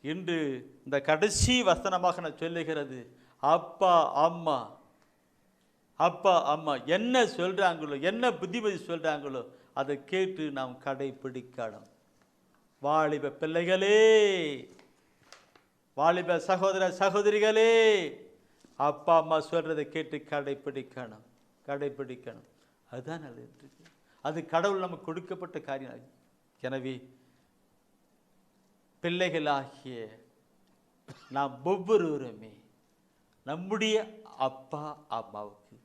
இன்று இந்த கடைசி வசனமாக நான் சொல்லுகிறது, அப்பா அம்மா என்ன சொல்றாங்களோ, என்ன புத்திமதி சொல்றாங்களோ அதை கேட்டு நாம் கடைபிடிக்கணும். வாலிப பிள்ளைகளே, வாலிப சகோதர சகோதரிகளே, அப்பா அம்மா சொல்றதை கேட்டு கடைபிடிக்கணும். அதுதான் நல்லது. அது கடவுள் நமக்கு கொடுக்கப்பட்ட காரியம். எனவே பிள்ளைகளாகிய நாம் ஒவ்வொருவருமே நம்முடைய அப்பா அம்மாவுக்கு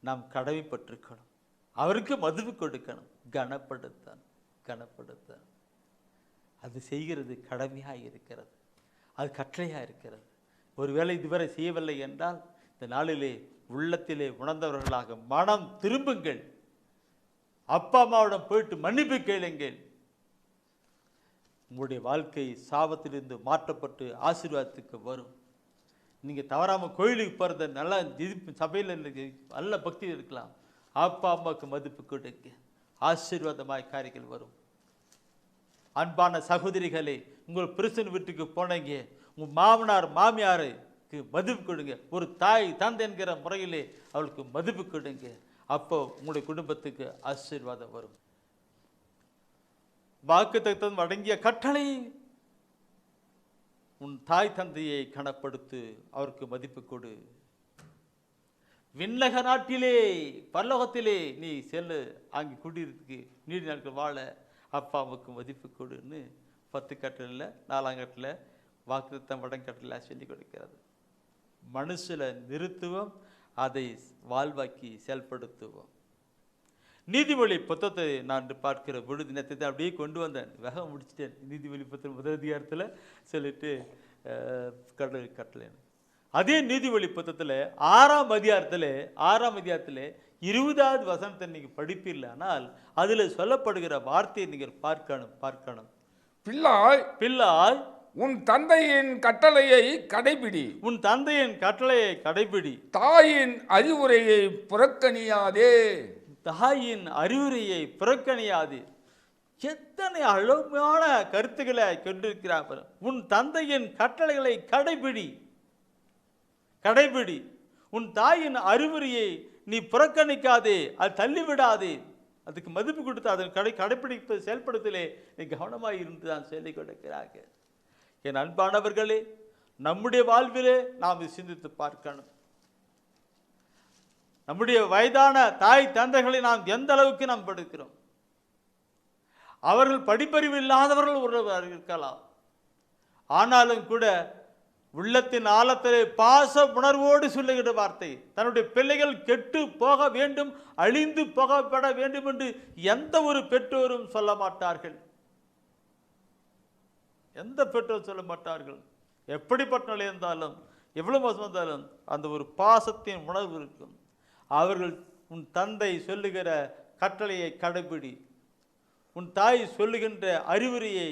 நாம் கடமைப்பட்டிருக்கணும். அவருக்கு மதிப்பு கொடுக்கணும், கனப்படுத்தான். அது செய்கிறது கடமையாக இருக்கிறது, அது கட்டளையாக இருக்கிறது. ஒருவேளை இதுவரை செய்யவில்லை என்றால் இந்த நாளிலே உள்ளத்திலே உணர்ந்தவர்களாக மனம் திரும்புங்கள். அப்பா அம்மாவிடம் போயிட்டு மன்னிப்பு கேளுங்கள். உங்களுடைய வாழ்க்கை சாபத்திலிருந்து மாற்றப்பட்டு ஆசீர்வாதத்துக்கு வரும். நீங்கள் தவறாமல் கோயிலுக்கு போகிறத நல்லா சபையில் நல்ல பக்தி இருக்கலாம். அப்பா அம்மாவுக்கு மதிப்பு கொடுங்க, ஆசீர்வாதமாய் காரியங்கள் வரும். அன்பான சகோதரிகளே, உங்கள் புருஷன் வீட்டுக்கு போனீங்க, உங்கள் மாமனார் மாமியாருக்கு மதிப்பு கொடுங்க. ஒரு தாய் தந்தை என்கிற முறையிலே அவளுக்கு மதிப்பு கொடுங்க. அப்போ உங்களுடைய குடும்பத்துக்கு ஆசீர்வாதம் வரும். வாக்குத்தத்தம் அடங்கிய கட்டளை, உன் தாய் தந்தையை கனப்படுத்து, அவருக்கு மதிப்பு கொடு. விண்ணக நாட்டிலே பரலோகத்திலே நீ செல்லு, அங்கே குடியிருக்கு நீடி நாட்கள் வாழ அப்பாவுக்கு மதிப்பு கொடுன்னு 10 கட்டளையில் 4ஆம் கட்டளை வாக்குத்தத்தம் வடங்கட்டளை சொல்லி கொடுக்கிறது. மனுஷில் நிறுத்துவோம், அதை வாழ்வாக்கி செயல்படுத்துவோம். நீதிமொழி புத்தகத்தை நான் பார்க்கிற பொழுது நேரத்தை அப்படியே கொண்டு வந்தேன், வேக முடிச்சிட்டேன். நீதிமொழி புத்தகம் 1 அதிகாரத்தில் சொல்லிட்டு கட்டளை. அதே நீதிமொழி புத்தகத்தில் 6ஆம் அதிகாரத்தில் 20வது வசனத்தை நீங்கள் படிப்பீர்கள். ஆனால் அதில் சொல்லப்படுகிற வார்த்தையை நீங்கள் பார்க்கணும். பிள்ளாய் உன் தந்தையின் கட்டளையை கடைபிடி, உன் தந்தையின் கட்டளையை கடைபிடி, தாயின் அறிவுரையை புறக்கணியாதே, தாயின் அறிவுரையை புறக்கணியாது. எத்தனை அழகான கருத்துக்களை கொண்டிருக்கிறார். உன் தந்தையின் கட்டளைகளை கடைபிடி, உன் தாயின் அறிவுரையை நீ புறக்கணிக்காதே, அது தள்ளிவிடாதே, அதுக்கு மதிப்பு கொடுத்து அதன் கடைபிடிப்பது செயல்படுத்தலே நீ கவனமாக இருந்து தான் சொல்லிக் கொடுக்கிறார்கள். என் அன்பானவர்களே, நம்முடைய வாழ்விலே நாம் சிந்தித்து பார்க்கணும். நம்முடைய வயதான தாய் தந்தைகளை நாம் எந்த அளவுக்கு நாம் படுக்கிறோம். அவர்கள் படிப்பறிவு இல்லாதவர்கள் ஒருவர் இருக்கலாம். ஆனாலும் கூட உள்ளத்தின் ஆழத்திலே பாச உணர்வோடு சொல்லுகிற வார்த்தை, தன்னுடைய பிள்ளைகள் கெட்டு போக வேண்டும், அழிந்து போகப்பட வேண்டும் என்று எந்த ஒரு பெற்றோரும் சொல்ல மாட்டார்கள். எந்த பெற்றோர் சொல்ல மாட்டார்கள். எப்படிப்பட்ட நிலை இருந்தாலும், எவ்வளவு மோசம் இருந்தாலும் அந்த ஒரு பாசத்தின் உணர்வு இருக்கும். அவர்கள் உன் தந்தை சொல்லுகிற கட்டளையை கடைபிடி, உன் தாய் சொல்லுகின்ற அறிவுரையை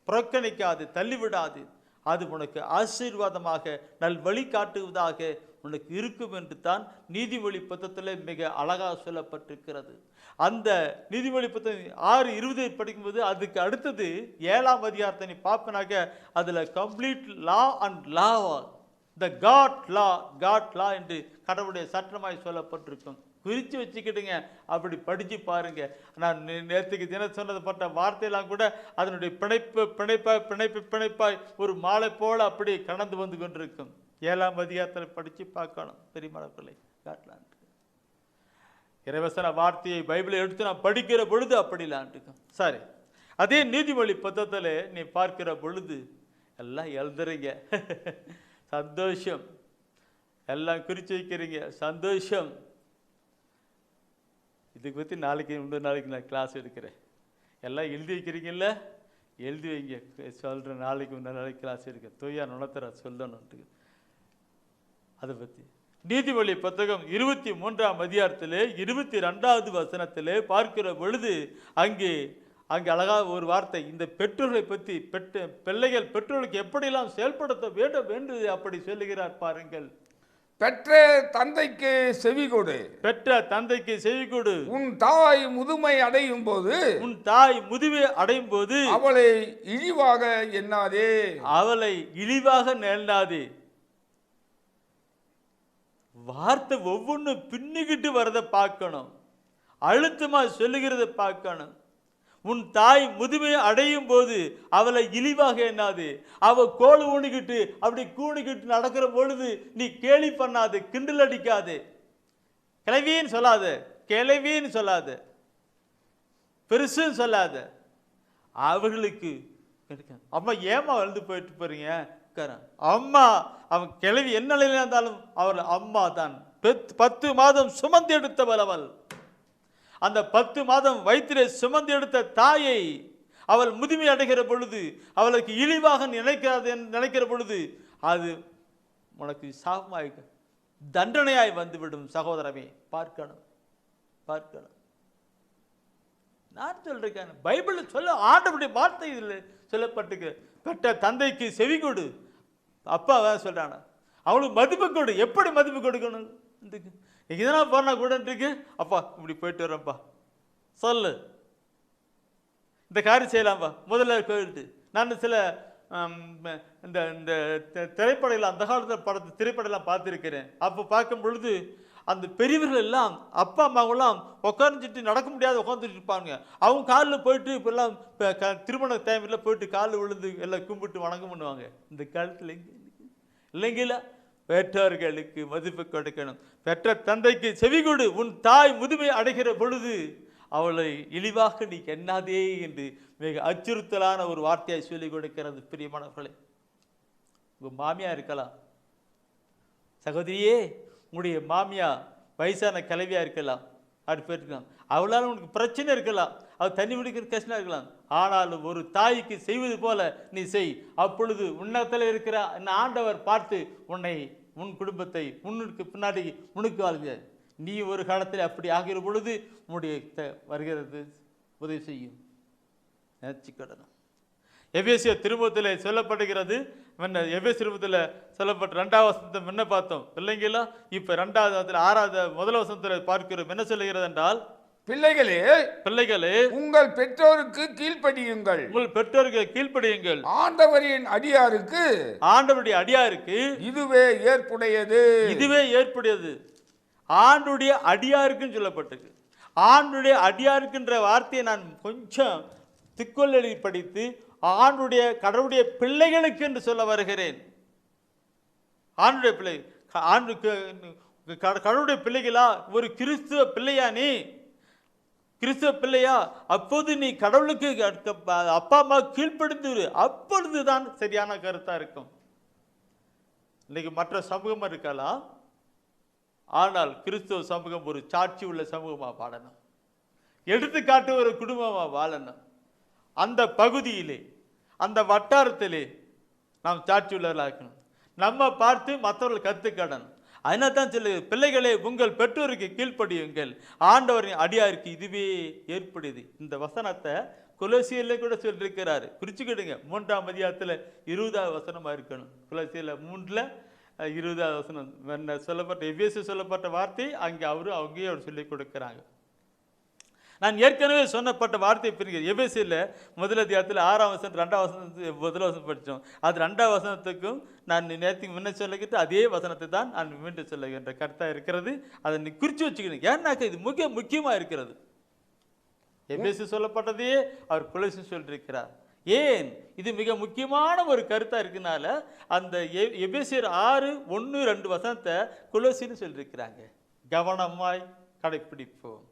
புறக்கணிக்காது, தள்ளிவிடாது. அது உனக்கு ஆசீர்வாதமாக நல் வழி காட்டுவதாக உனக்கு இருக்கும் என்று தான் நீதிமொழி புத்தகத்தில் மிக அழகாக சொல்லப்பட்டிருக்கிறது. அந்த நீதிமொழி புத்தகம் 6:20 படிக்கும்போது அதுக்கு அடுத்தது 7ஆம் அதிகாரத்தை நீ பார்ப்பனாக்க அதில் complete law and law, the God law என்று கடவுளுடைய சட்டமாய் சொல்லப்பட்டிருக்கும். குறித்து வச்சுக்கிட்டுங்க, அப்படி படித்து பாருங்க. நான் நேற்றுக்கு தினம் சொன்னதுப்பட்ட வார்த்தையெல்லாம் கூட அதனுடைய பிணைப்பாய் ஒரு மாலை போல அப்படி கடந்து வந்து கொண்டிருக்கும். 7ஆம் அதிகாரத்தில் படித்து பார்க்கணும். பெரியமளப்பிள்ளை காட்டலான் இறைவசன வார்த்தையை பைபிளை எடுத்து நான் படிக்கிற பொழுது அப்படிலான்ட்டுக்கும். சரி, அதே நீதிமொழி புத்தகத்தில் நீ பார்க்கிற பொழுது எல்லாம் எழுதுறீங்க, சந்தோஷம். எல்லாம் குறித்து வைக்கிறீங்க, சந்தோஷம். இதுக்கு பற்றி இன்னொரு நாளைக்கு நான் கிளாஸ் எடுக்கிறேன். எல்லாம் எழுதி வைக்கிறீங்கல்ல, எழுதி வைங்க. சொல்கிறேன், இன்னொரு நாளைக்கு கிளாஸ் எடுக்க தொய்யா நுணத்தர சொல்லணுன்ட்டு. அதை பற்றி நீதிமொழி புத்தகம் 23ஆம் அதிகாரத்திலே 22வது வசனத்திலே பார்க்கிற பொழுது அங்கே அழகாக ஒரு வார்த்தை, இந்த பெற்றோர்களை பற்றி பிள்ளைகள் பெற்றோர்களுக்கு எப்படியெல்லாம் செயல்படுத்த வேண்டும் என்று அப்படி சொல்லுகிறார் பாருங்கள். பெற்ற தந்தைக்கு செவி கொடு, பெற்ற தந்தைக்கு செவி கொடு. உன் தாய் முதுமை அடையும் போது, உன் தாய் முதுமை அடையும் போது அவளை இழிவாக எண்ணாதே, அவளை இழிவாக எண்ணாதே. வார்த்தை ஒவ்வொன்று பின்னிக்கிட்டு வரதை பார்க்கணும், அழுத்தமா சொல்லுகிறத பார்க்கணும். உன் தாய் முதுமை அடையும் போது அவளை இழிவாக எண்ணாது. அவ கோல் ஊனிக்கிட்டு அப்படி கூணிக்கிட்டு நடக்கிற பொழுது நீ கேலி பண்ணாது, கிண்டல் அடிக்காது. கிளவின்னு சொல்லாத, கிளவின்னு சொல்லாத, பெருசுன்னு சொல்லாத. அவர்களுக்கு அம்மா ஏமா எழுந்து போயிட்டு போறீங்க, அம்மா அவன் கிளவி என்ன நிலையில இருந்தாலும் அவள் அம்மா தான். 10 மாதம் சுமந்து எடுத்தவள் அவள். அந்த 10 மாதம் வயிற்றிலே சுமந்து எடுத்த தாயை அவள் முதுமை அடைகிற பொழுது, அவளுக்கு இழிவாக நினைக்கிற பொழுது அது உனக்கு சாபமாய் தண்டனையாய் வந்துவிடும். சகோதரமே, பார்க்கணும். நான் சொல்றேன், பைபிள் சொல்ல ஆண்டவருடைய வார்த்தை இதில் சொல்லப்பட்டிருக்கு. பெற்ற தந்தைக்கு செவி கொடு. அப்பா வேற சொல்றானா, அவளுக்கு மதிப்பு கொடு. எப்படி மதிப்பு கொடுக்கணும்? இதெல்லாம் போனா கூட இருக்கு, அப்பா இப்படி போயிட்டு வரேன்ப்பா சொல்லு, இந்த காரியம் செய்யலாம்ப்பா முதல்ல போயிட்டு. நான் சில இந்த இந்த திரைப்படங்கள், அந்த காலத்தில் படத்தை திரைப்படம்லாம் பார்த்துருக்கிறேன். அப்போ பார்க்கும் பொழுது அந்த பெரியவர்கள் எல்லாம் அப்பா அம்மாவெல்லாம் உட்காந்துட்டு நடக்க முடியாது உட்காந்துட்டு இருப்பாங்க. அவங்க காலில் போயிட்டு இப்பெல்லாம் திருமண டைமில் போயிட்டு காலில் விழுந்து எல்லாம் கும்பிட்டு வணக்கம் பண்ணுவாங்க. இந்த காலத்தில் இல்லைங்களா? பெற்றோர்களுக்கு மதிப்பு கொடுக்கணும். பெற்ற தந்தைக்கு செவி கொடு. உன் தாய் முதுமை அடைகிற பொழுது அவளை இழிவாக நீ எண்ணாதே என்று மிக அச்சுறுத்தலான ஒரு வார்த்தையை சொல்லிக் கொடுக்கிறது. பிரியமானவர்களே, உங்கள் மாமியா இருக்கலாம், சகோதரியே உங்களுடைய மாமியா வயசான கிளவியா இருக்கலாம், அப்படி போயிருக்கலாம், அவளால் உனக்கு பிரச்சனை இருக்கலாம், அது தண்ணி குடிக்கிற கஷ்டம் இருக்கலாம். ஆனாலும் ஒரு தாய்க்கு செய்வது போல நீ செய். அப்பொழுது உன்னத்தில் இருக்கிற ஆண்டவர் பார்த்து உன்னை, உன் குடும்பத்தை உன்னுக்கு பின்னாடி உனக்கு வாழ்க. நீ ஒரு காலத்தில் அப்படி ஆகிற பொழுது உன்னுடைய வருகிறது உதவி செய்யும். நினைச்சுக்கிடணும். எபேசியர் திருமுகத்தில் சொல்லப்படுகிறது. எபேசியர் திருமுகத்தில் சொல்லப்பட்ட 2வது வசனத்தை முன்ன பார்த்தோம் இல்லைங்களா? இப்போ 2வது வசனத்தில் 6வது முதல் வசனத்தில் பார்க்கிறோம். என்ன சொல்லுகிறது என்றால், பிள்ளைகளே உங்கள் பெற்றோருக்கு கீழ்ப்படியுங்கள். உங்கள் பெற்றோருக்கு கீழ்ப்படியுங்கள். ஆண்டவரின் அடியாருக்கு, ஆண்டவருடைய அடியாருக்கு இதுவே ஏற்புடையது. இதுவே ஏற்புடையது. ஆண்டுடைய அடியாருக்குன்னு சொல்லப்பட்டிருக்கு. ஆண்டுடைய அடியாருக்குன்ற வார்த்தையை நான் கொஞ்சம் திக்கொள்ளி படித்து ஆண்டுடைய கடவுளுடைய பிள்ளைகளுக்கு என்று சொல்ல வருகிறேன். ஆண்டுடைய பிள்ளை, கடவுளுடைய பிள்ளைகளா? ஒரு கிறிஸ்துவ பிள்ளையா? நீ கிறிஸ்துவ பிள்ளையா? அப்போது நீ கடவுளுக்கு அப்பா அம்மா கீழ்ப்படுத்து. அப்பொழுதுதான் சரியான கருத்தா இருக்கும். இன்னைக்கு மற்ற சமூகம் இருக்கலாம், ஆனால் கிறிஸ்துவ சமூகம் ஒரு சாட்சி உள்ள சமூகமாக வாழணும், எடுத்துக்காட்டு ஒரு குடும்பமாக வாழணும். அந்த பகுதியிலே, அந்த வட்டாரத்திலே நாம் சாட்சி உள்ளவர்களாக்கணும். நம்ம பார்த்து மற்றவர்கள் கற்றுக்கடணும். அதனால தான் சொல்லு, பிள்ளைகளே உங்கள் பெற்றோருக்கு கீழ்ப்படியுங்கள், ஆண்டவரின் அடியாருக்கு இதுவே ஏற்படுது. இந்த வசனத்தை கொலோசியர்ல கூட சொல்லியிருக்கிறாரு, குறிச்சுக்கிடுங்க. 3ஆம் அதிகாரத்தில் 20வது வசனமாக இருக்கணும். கொலோசியர்ல 3ல் 20வது வசனம் சொல்லப்பட்ட எபேசு சொல்லப்பட்ட வார்த்தை அங்கே அங்கேயே அவர் சொல்லிக் கொடுக்குறாங்க. நான் ஏற்கனவே சொன்னப்பட்ட வார்த்தை பிரிங்க. எபேசியில் 1 அதிகாரத்தில் 6ஆம் வசனம் 2ஆம் வசனத்துக்கு 1 வசனம் படித்தோம். அது 2ஆம் வசனத்துக்கும் நான் நேற்றுக்கு முன்ன சொல்லிக்கிட்டு அதே வசனத்தை தான் நான் மீண்டும் சொல்லுகின்ற கருத்தாக இருக்கிறது. அதை நீ குறித்து வச்சுக்கணும். ஏன்னாக்கா இது மிக முக்கியமாக இருக்கிறது. எபேசு சொல்லப்பட்டதையே அவர் கொலோசி சொல்லியிருக்கிறார். ஏன் இது மிக முக்கியமான ஒரு கருத்தாக இருக்குனால அந்த எபேசியர் 6:1-2 வசனத்தை கொலோசின்னு சொல்லியிருக்கிறாங்க. கவனமாய் கடைப்பிடிப்போம்.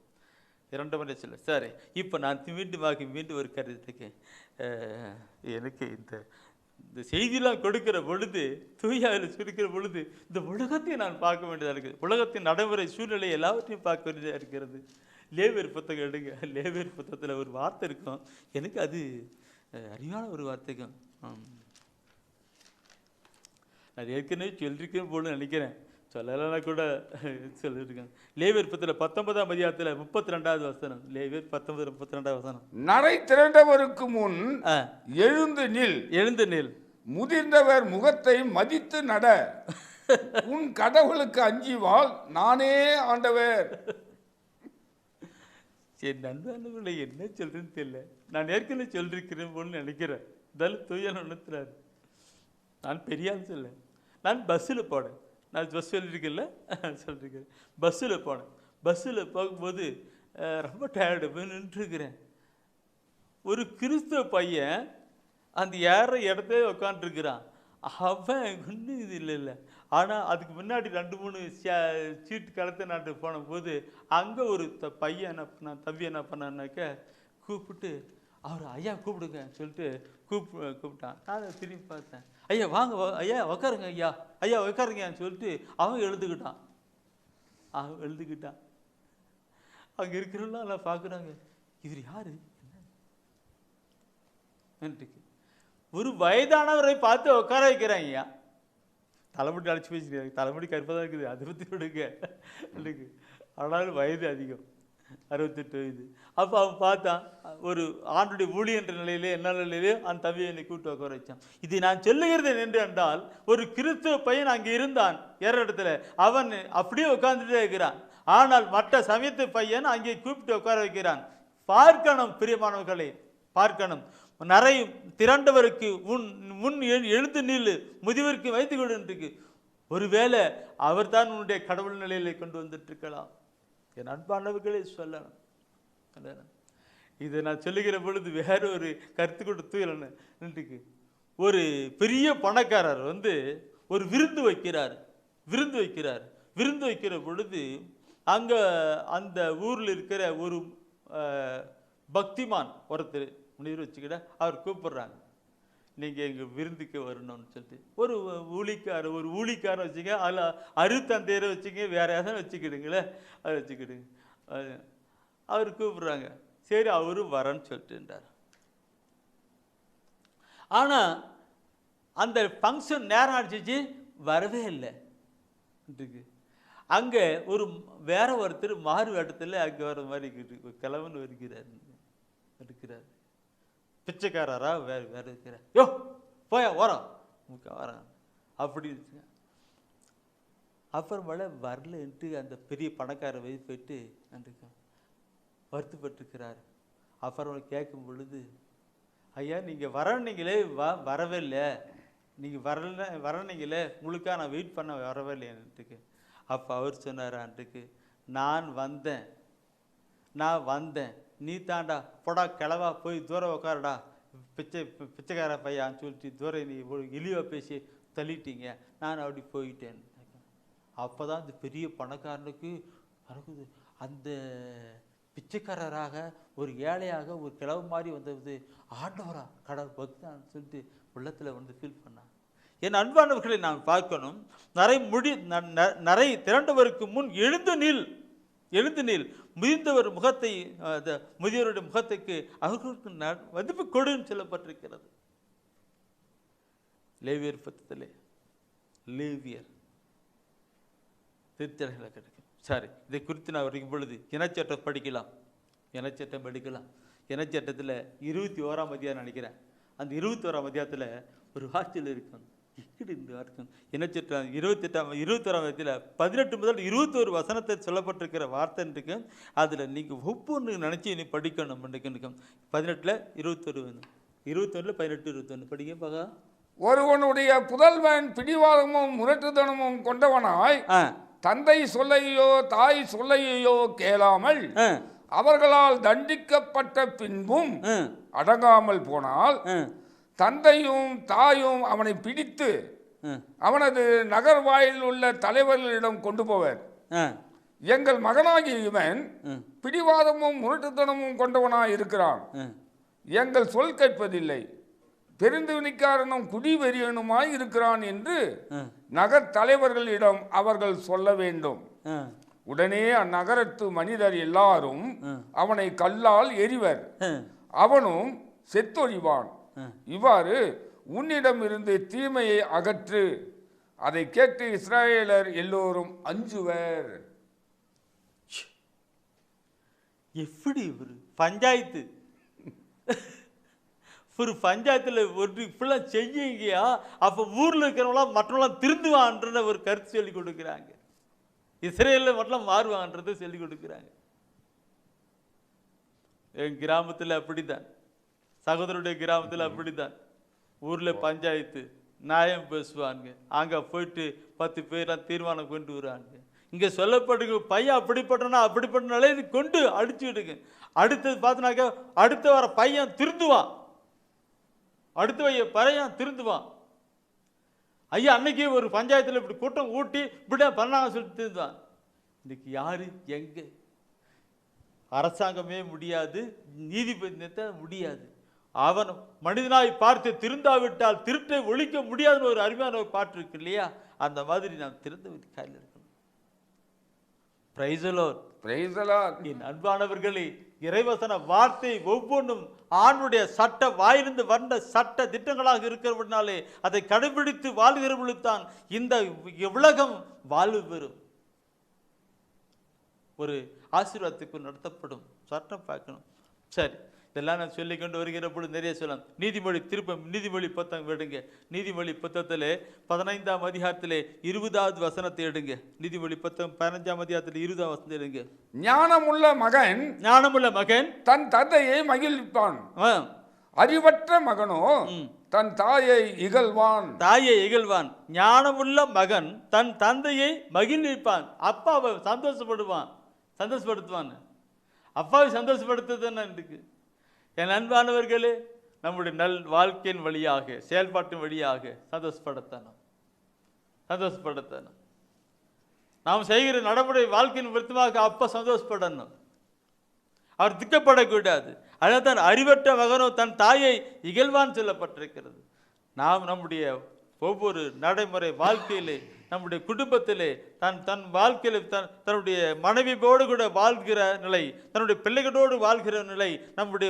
2 முறை சொல்ல. சரி, இப்போ நான் மீண்டும் ஒரு கருத்துக்கு, எனக்கு இந்த செய்தியெல்லாம் கொடுக்கிற பொழுது, தூயாவில் சுருக்கிற பொழுது இந்த உலகத்தையும் நான் பார்க்க வேண்டியதாக இருக்குது. உலகத்தின் நடைமுறை சூழ்நிலை எல்லாவற்றையும் பார்க்க வேண்டியதாக இருக்கிறது. லேவியர் புத்தகம் எடுங்க. லேவியர் புத்தகத்தில் ஒரு வார்த்தை இருக்கும், எனக்கு அது அறிவான ஒரு வார்த்தைக்கும். நான் ஏற்கனவே சொல்லியிருக்கேன் போல நினைக்கிறேன், சொல்லலைன்னா கூட சொல்லியிருக்கேன். லேவியர் புத்தகத்தில் 19ஆம் அதிகாரத்தில் 32வது வசனம். லேவியர் 19:32 வசனம். நடை திரண்டவருக்கு முன் எழுந்து நில், முதிர்ந்தவர் முகத்தை மதித்து நட, உன் கடவுளுக்கு அஞ்சி வாழ், நானே ஆண்டவர். சரி, நண்பர்களை என்ன சொல்றேன்னு தெரியல. நான் ஏற்கனவே சொல்லிருக்கிறேன் போல நினைக்கிறேன். இதெல்லாம் தூயால் உணர்த்துறாரு. நான் பெரியான்னு சொல்ல, நான் பஸ்ஸில் போனேன். நான் பஸ் சொல்லியிருக்கேன்ல, சொல்லியிருக்கேன். பஸ்ஸில் போனேன். பஸ்ஸில் போகும்போது ரொம்ப டயர்டு போய் நின்றுருக்கிறேன். ஒரு கிறிஸ்தவ பையன் அந்த ஏற இடத்துல உட்காந்துருக்கிறான். அவன் ஒன்றும் இது இல்லை. ஆனால் அதுக்கு முன்னாடி 2-3 சீட்டு கலத்தை நாட்டு போன போது அங்கே ஒரு பையன் என்ன பண்ணான், தம்பி என்ன பண்ணான்னாக்க கூப்பிட்டு அவர் ஐயா கூப்பிடுங்க சொல்லிட்டு கூப்பிட்டான். நான் திரும்பி பார்த்தேன், ஐயா வாங்க ஐயா உக்காருங்க, ஐயா உக்காருங்கன்னு சொல்லிட்டு அவன் எழுதுக்கிட்டான். அங்கே இருக்கிறவங்களாம் எல்லாம் பார்க்குறாங்க, இவர் யாரு என்ன? ஒரு வயதானவரை பார்த்து உட்கார வைக்கிறாங்க. ஐயா தலைமுடி அழைச்சி பேசிக்கிறாங்க, தலைமுடி கருப்பாக தான் இருக்குது, அதை பற்றி விடுங்க. ஆனாலும் வயது அதிகம். 68 வயது. அப்போ அவன் பார்த்தான், ஒரு ஆண்டுடைய ஊழியன்ற நிலையிலே என்ன நிலையிலே அந்த தம்பியை என்னை கூட்டு உட்கார வச்சான். இது நான் சொல்லுகிறது என்று என்றால், ஒரு கிறிஸ்துவ பையன் அங்கே இருந்தான் ஏற இடத்துல, அவன் அப்படியே உட்கார்ந்துட்டே இருக்கிறான். ஆனால் மற்ற சமயத்து பையன் அங்கே கூப்பிட்டு உட்கார வைக்கிறான். பார்க்கணும் பிரியமானவர்களே, பார்க்கணும். நிறைய திரண்டவருக்கு முன் எழுந்து நில்லு, முதியவருக்கு வைத்து கொண்டு. ஒருவேளை அவர் தான் உன்னுடைய கடவுள் நிலையிலே கொண்டு வந்துட்டு இருக்கலாம். என் அன்பானவர்களே சொல்லணும். இதை நான் சொல்லுகிற பொழுது வேற ஒரு கருத்து கொடுத்து நின்றுக்கு. ஒரு பெரிய பணக்காரர் ஒரு விருந்து வைக்கிறார். விருந்து வைக்கிற பொழுது அங்கே அந்த ஊரில் இருக்கிற ஒரு பக்திமான் ஒருத்தர் முனிவர் வச்சுக்கிட்ட அவர் கூப்பிடுறாங்க, நீங்கள் எங்கள் விருந்துக்கு வரணும்னு சொல்லிட்டு. ஒரு ஊழிக்காரர் வச்சுங்க, அதில் அருத்தந்தையரை வச்சுங்க, வேற யாரும் வச்சுக்கிடுங்களே, அதை வச்சுக்கிடுங்க. அவர் கூப்பிடுறாங்க, சரி அவரும் வரேன்னு சொல்லிட்டுன்றார். ஆனால் அந்த ஃபங்க்ஷன் நேரம் அடிச்சிச்சு, வரவே இல்லை. அங்கே வேற ஒருத்தர் மாறு இடத்துல அங்கே வர மாதிரி கிழவன் இருக்கிறார். பிச்சைக்காரரா வேற இருக்கிறார். யோ போயா வரோம் வரான் அப்படி இருக்குங்க. அப்புறமேல வரலன்ட்டு அந்த பெரிய பணக்கார வயது போயிட்டு வருத்தப்பட்டிருக்கிறார். அப்புறம் கேட்கும் பொழுது, ஐயா நீங்கள் வரனீங்களே, வரவே இல்லை, நீங்கள் வரனீங்களே, முழுக்கா நான் வெயிட் பண்ண வரவே இல்லைன்ட்டுக்கு. அப்போ அவர் சொன்னார், அன்றைக்கு நான் வந்தேன், நீ தாண்டா போடா கிளவா, போய் தூரம் உட்காரடா, பிச்சைக்கார பையான்னு சொல்லிட்டு தூரம் நீ இழிவாக பேசி தள்ளிட்டீங்க, நான் அப்படி போயிட்டேன். அப்போ தான் அந்த பெரிய பணக்காரனுக்கு நடக்குது, அந்த பிச்சைக்காரராக ஒரு ஏழையாக ஒரு கிழவு மாதிரி வந்தது ஆண்டவரா கடவுள் பக்தான்னு சொல்லிட்டு உள்ளத்தில் ஃபீல் பண்ணான். என் அன்பானவர்களை நான் பார்க்கணும். நிறைய திரண்டவருக்கு முன் எழுந்து நில், முதிர்ந்தவர் முகத்தை, முதியோருடைய முகத்துக்கு அவர்களுக்கு மதிப்பு கொடுன்னு சொல்லப்பட்டிருக்கிறது. லேவியர் பத்தத்திலே லேவியர் திருத்தலைகளை கிடைக்கும். சரி, இதை குறித்து நான் வரைக்கும் பொழுது இனச்சட்டம் படிக்கலாம். இனச்சட்டத்தில் 21ஆம் அதிகாரம் நினைக்கிறேன். அந்த 21ஆம் அதிகாரத்தில் ஒரு வார்த்தையில் இருக்கும், இனச்சட்டம் 21ஆம் அதிகாரத்தில் 18 முதல் 21 வசனத்தை சொல்லப்பட்டிருக்கிற வார்த்தை இருக்கு. அதில் நீங்கள் ஒவ்வொன்று நினச்சி நீ படிக்கணும். 18 21 18 21 படிங்க பார்க்க. ஒருவனுடைய புதல்வன் பிடிவாதமும் முரட்டுத்தனமும் கொண்டவனாய் தந்தை சொல்லையோ தாய் சொல்லையோ கேளாமல் அவர்களால் தண்டிக்கப்பட்ட பின்பும் அடங்காமல் போனால் தந்தையும் தாயும் அவனை பிடித்து அவனது நகர்வாயில் உள்ள தலைவர்களிடம் கொண்டு போவர். எங்கள் மகனாகிய இவன் பிடிவாதமும் முரட்டுத்தனமும் கொண்டவனாய் இருக்கிறான், எங்கள் சொல் கேட்பதில்லை, பெருந்துணிக்காரனும் குடிவெறியனுமாய் இருக்கிறான் என்று நகர் தலைவர்களிடம் அவர்கள் சொல்ல வேண்டும். உடனே அந்நகரத்து மனிதர் எல்லாரும் அவனை கல்லால் எறிவர், அவனும் செத்தொழிவான். இவ்வாறு உன்னிடம் இருந்து தீமையை அகற்று. அதை கேட்டு இஸ்ராயேலர் எல்லோரும் அஞ்சுவர். எப்படி ஒரு பஞ்சாயத்து, ஒரு பஞ்சாயத்தில் ஒரு இப்படிலாம் செய்யுங்கயா, அப்போ ஊரில் இருக்கிறவங்களாம் மற்றவங்களாம் திருந்துவான்ற ஒரு கருத்து சொல்லி கொடுக்குறாங்க. இஸ்ரேலில் மட்டும் மாறுவாங்கன்றதை சொல்லி கொடுக்குறாங்க. என் கிராமத்தில் அப்படித்தான், சகோதரருடைய கிராமத்தில் அப்படித்தான். ஊரில் பஞ்சாயத்து நியாயம் பேசுவாங்க, அங்கே போயிட்டு 10 பேர்லாம் தீர்மானம் கொண்டு வருவாங்க. இங்கே சொல்லப்படுங்க, பையன் அப்படிப்பட்டனா அப்படிப்பட்டனாலே இது கொண்டு அடிச்சுக்கிட்டுங்க. அடுத்தது பார்த்தோன்னாக்கா அடுத்த வர பையன் திருந்துவான், பையன் திருந்துவான். ஐயா அன்னைக்கு ஒரு பஞ்சாயத்தில் இப்படி கூட்டம் ஊட்டி இப்படியா பண்ணாங்க சொல்லிட்டு திருந்துவான். இன்னைக்கு யாரு எங்க? அரசாங்கமே முடியாது, நீதிபதி முடியாது. அவன் மனிதனாய் பார்த்து திருந்தாவிட்டால் திருட்டை ஒழிக்க முடியாதுன்னு ஒரு அருமையான ஒரு பாட்டு இருக்கு இல்லையா? அந்த மாதிரி நாம் திறந்து கையில் இருக்கணும். Praise the Lord, praise the Lord. என் அன்பானவர்களே, இறைவசன வார்த்தை ஒவ்வொன்றும் ஆணுடைய சட்ட வாயிலிருந்து வந்த சட்ட திட்டங்களாக இருக்கிறபடினாலே அதை கடைபிடித்து வாழ்கிறவர்களுக்கு தான் இந்த உலகம் வாழ்வு பெறும். ஒரு ஆசீர்வாதத்துக்கு நடத்தப்படும். சட்டம் பார்க்கணும். சரி, இதெல்லாம் நான் சொல்லிக்கொண்டு வருகிற பொழுது நிறைய சொல்லலாம். நீதிமொழி புத்தகம் எடுங்க. நீதிமொழி புத்தகத்தில் 15ஆம் அதிகாரத்திலே 20வது வசனத்தை எடுங்க. நீதிமொழி புத்தகம் 15ஆம் அதிகாரத்தில் 20வது வசனத்தை எடுங்க. ஞானமுள்ள மகன் தன் தந்தையை மகிழ்விப்பான், அறிவற்ற மகனோ தன் தாயை இகழ்வான். ஞானமுள்ள மகன் தன் தந்தையை மகிழ்விப்பான். அப்பாவை சந்தோஷப்படுத்துவான். அப்பாவை சந்தோஷப்படுத்துறது இருக்கு. என் அன்பானவர்களே, நம்முடைய வாழ்க்கையின் வழியாக, செயல்பாட்டின் வழியாக சந்தோஷப்படுத்தணும். நாம் செய்கிற நடைமுறை வாழ்க்கையின் விருத்தமாக அப்பா சந்தோஷப்படணும். அவர் திக்கப்படக்கூடாது. அதான் அறிவற்ற மகனோ தன் தாயை இகழ்வான் சொல்லப்பட்டிருக்கிறது. நாம் நம்முடைய ஒவ்வொரு நடைமுறை வாழ்க்கையிலே, நம்முடைய குடும்பத்திலே, தன் வாழ்க்கையில் தன்னுடைய மனைவியோடு கூட வாழ்கிற நிலை, தன்னுடைய பிள்ளைகளோடு வாழ்கிற நிலை, நம்முடைய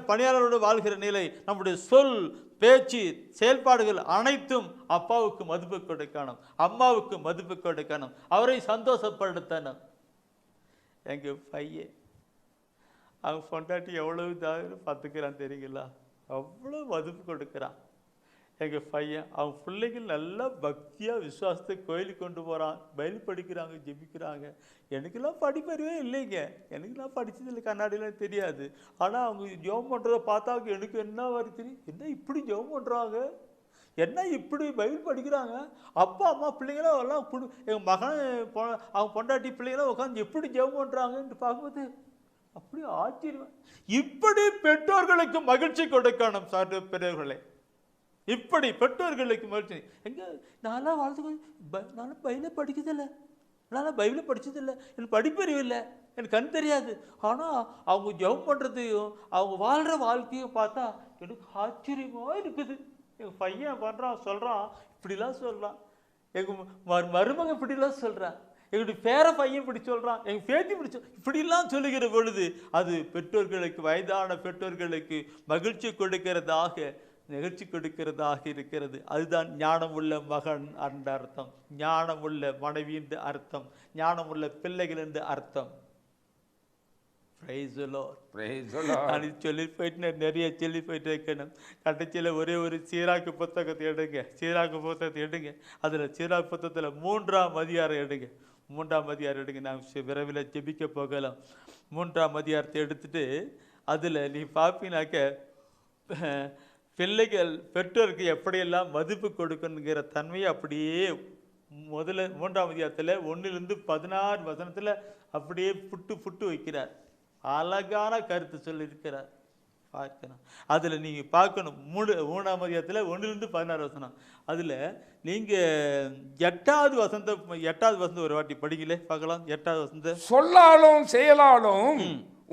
பணியாளரோடு வாழ்கிற நிலை, நம்முடைய சொல், பேச்சு, செயல்பாடுகள் அனைத்தும் அப்பாவுக்கு மதிப்பு கொடுக்கணும், அம்மாவுக்கு மதிப்பு கொடுக்கணும், அவரை சந்தோஷப்படுத்தணும். எங்க பையன் அவன் பொண்டாட்டி எவ்வளவு பார்த்துக்கிறான் தெரியுங்களா? அவ்வளோ மதிப்பு கொடுக்குறான். எங்கள் பையன் அவன் பிள்ளைகள் நல்லா பக்தியாக விசுவாசத்தை கோயிலுக்கு கொண்டு போகிறான், பைபிள் படிக்கிறாங்க, ஜெபிக்கிறாங்க. எனக்கெல்லாம் படிப்பறிவே இல்லைங்க, எனக்கெல்லாம் படித்ததில்லை, கண்ணாடிலாம் தெரியாது. ஆனால் அவங்க ஜெபம் பண்ணுறதை பார்த்தா எனக்கு என்ன வரும் தெரியும், என்ன இப்படி ஜெபம் பண்ணுறாங்க, என்ன இப்படி பைபிள் படிக்கிறாங்க. அப்பா அம்மா பிள்ளைங்களாம் எல்லாம் எங்கள் மகன் அவங்க பொண்டாட்டி பிள்ளைங்களாம் உட்காந்து எப்படி ஜெபம் பண்ணுறாங்கன்னு பார்க்கும்போது அப்படி ஆச்சரியம். இப்படி பெற்றோர்களுக்கு மகிழ்ச்சி கொடுக்கணும் சார் பெரியவர்களே. இப்படி பெற்றோர்களுக்கு மகிழ்ச்சி. எங்க நான்லாம் நானும் பைபிளை படிக்கிறதில்லை, எனக்கு படிப்பறிவு இல்லை, எனக்கு கண் தெரியாது. ஆனால் அவங்க ஜெபம் பண்ணுறதையும் அவங்க வாழ்கிற வாழ்க்கையும் பார்த்தா எனக்கு ஆச்சரியமாக இருக்குது. எங்கள் பையன் பண்ணுறான், சொல்கிறான், இப்படிலாம் சொல்கிறான். எங்கள் மருமகன் இப்படிலாம் சொல்கிறான், எங்களுடைய பேர பையன் இப்படி சொல்கிறான், எங்கள் பேத்தி இப்படிலாம் சொல்லுகிற பொழுது அது பெற்றோர்களுக்கு, வயதான பெற்றோர்களுக்கு மகிழ்ச்சி கொடுக்கிறதாக இருக்கிறது. அதுதான் ஞானமுள்ள மகன் என்ற அர்த்தம், ஞானமுள்ள மனைவி என்று அர்த்தம், ஞானமுள்ள பிள்ளைகள் என்று அர்த்தம். சொல்லி போயிட்டு நிறைய சொல்லி போயிட்டு இருக்கணும். கடைசியில் ஒரே ஒரு சீராக்கு புத்தகத்தை எடுங்க. அதில் சீராக்கு புத்தகத்தில் 3ஆம் அதிகாரம் எடுங்க. 3ஆம் அதிகாரம் எடுங்க. நான் விரைவில் ஜெபிக்க போகலாம். 3ஆம் அதிகாரத்தை எடுத்துட்டு அதில் நீ பார்ப்பீனாக்க பிள்ளைகள் பெற்றோருக்கு எப்படியெல்லாம் மதிப்பு கொடுக்கணுங்கிற தன்மையை அப்படியே முதல்ல 3ஆம் அதிகாரத்தில் 1லிருந்து 16 வசனத்தில் அப்படியே புட்டு வைக்கிறார். அழகான கருத்து சொல்லியிருக்கிறார், பார்க்கணும். அதில் நீங்கள் பார்க்கணும். 3ஆம் அதிகாரத்தில் 1லிருந்து 16 வசனம். அதில் நீங்கள் 8வது வசனத்தை ஒரு வாட்டி படிக்கலே பார்க்கலாம். 8வது வசனத்தை, சொல்லாலும் செயலாலும்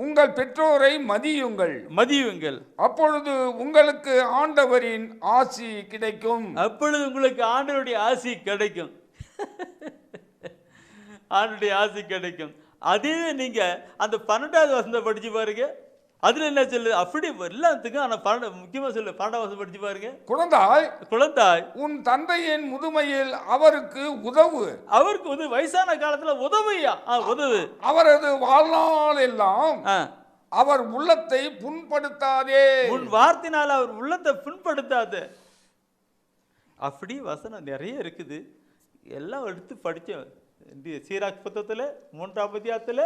உங்கள் பெற்றோரை மதியுங்கள், அப்பொழுது உங்களுக்கு ஆண்டவரின் ஆசி கிடைக்கும். ஆண்டவருடைய ஆசி கிடைக்கும். ஆண்டவருடைய ஆசி கிடைக்கும். அதே நீங்க அந்த 12வது வசனத்தை படிச்சு பாருங்க. அதுல என்ன சொல்லு, அப்படி எல்லாத்துக்கும். ஆனா முக்கியமா சொல்லு, 12வது வசனம் படிச்சு பாருங்க. குழந்தாய் உன் தந்தையின் முதுமையில் அவருக்கு உதவு. வயசான காலத்துல உதவியா? உதவு. அவரது வாழ்நாள் எல்லாம் அவர் உள்ளத்தை புண்படுத்தாதே. உன் வார்த்தையினால அவர் உள்ளத்தை புண்படுத்தாதே. அப்படி வசனம் நிறைய இருக்குது. எல்லாம் எடுத்து படித்தேன். சீராக் புத்தகத்தில் 3ஆம் அதிகாரத்தில்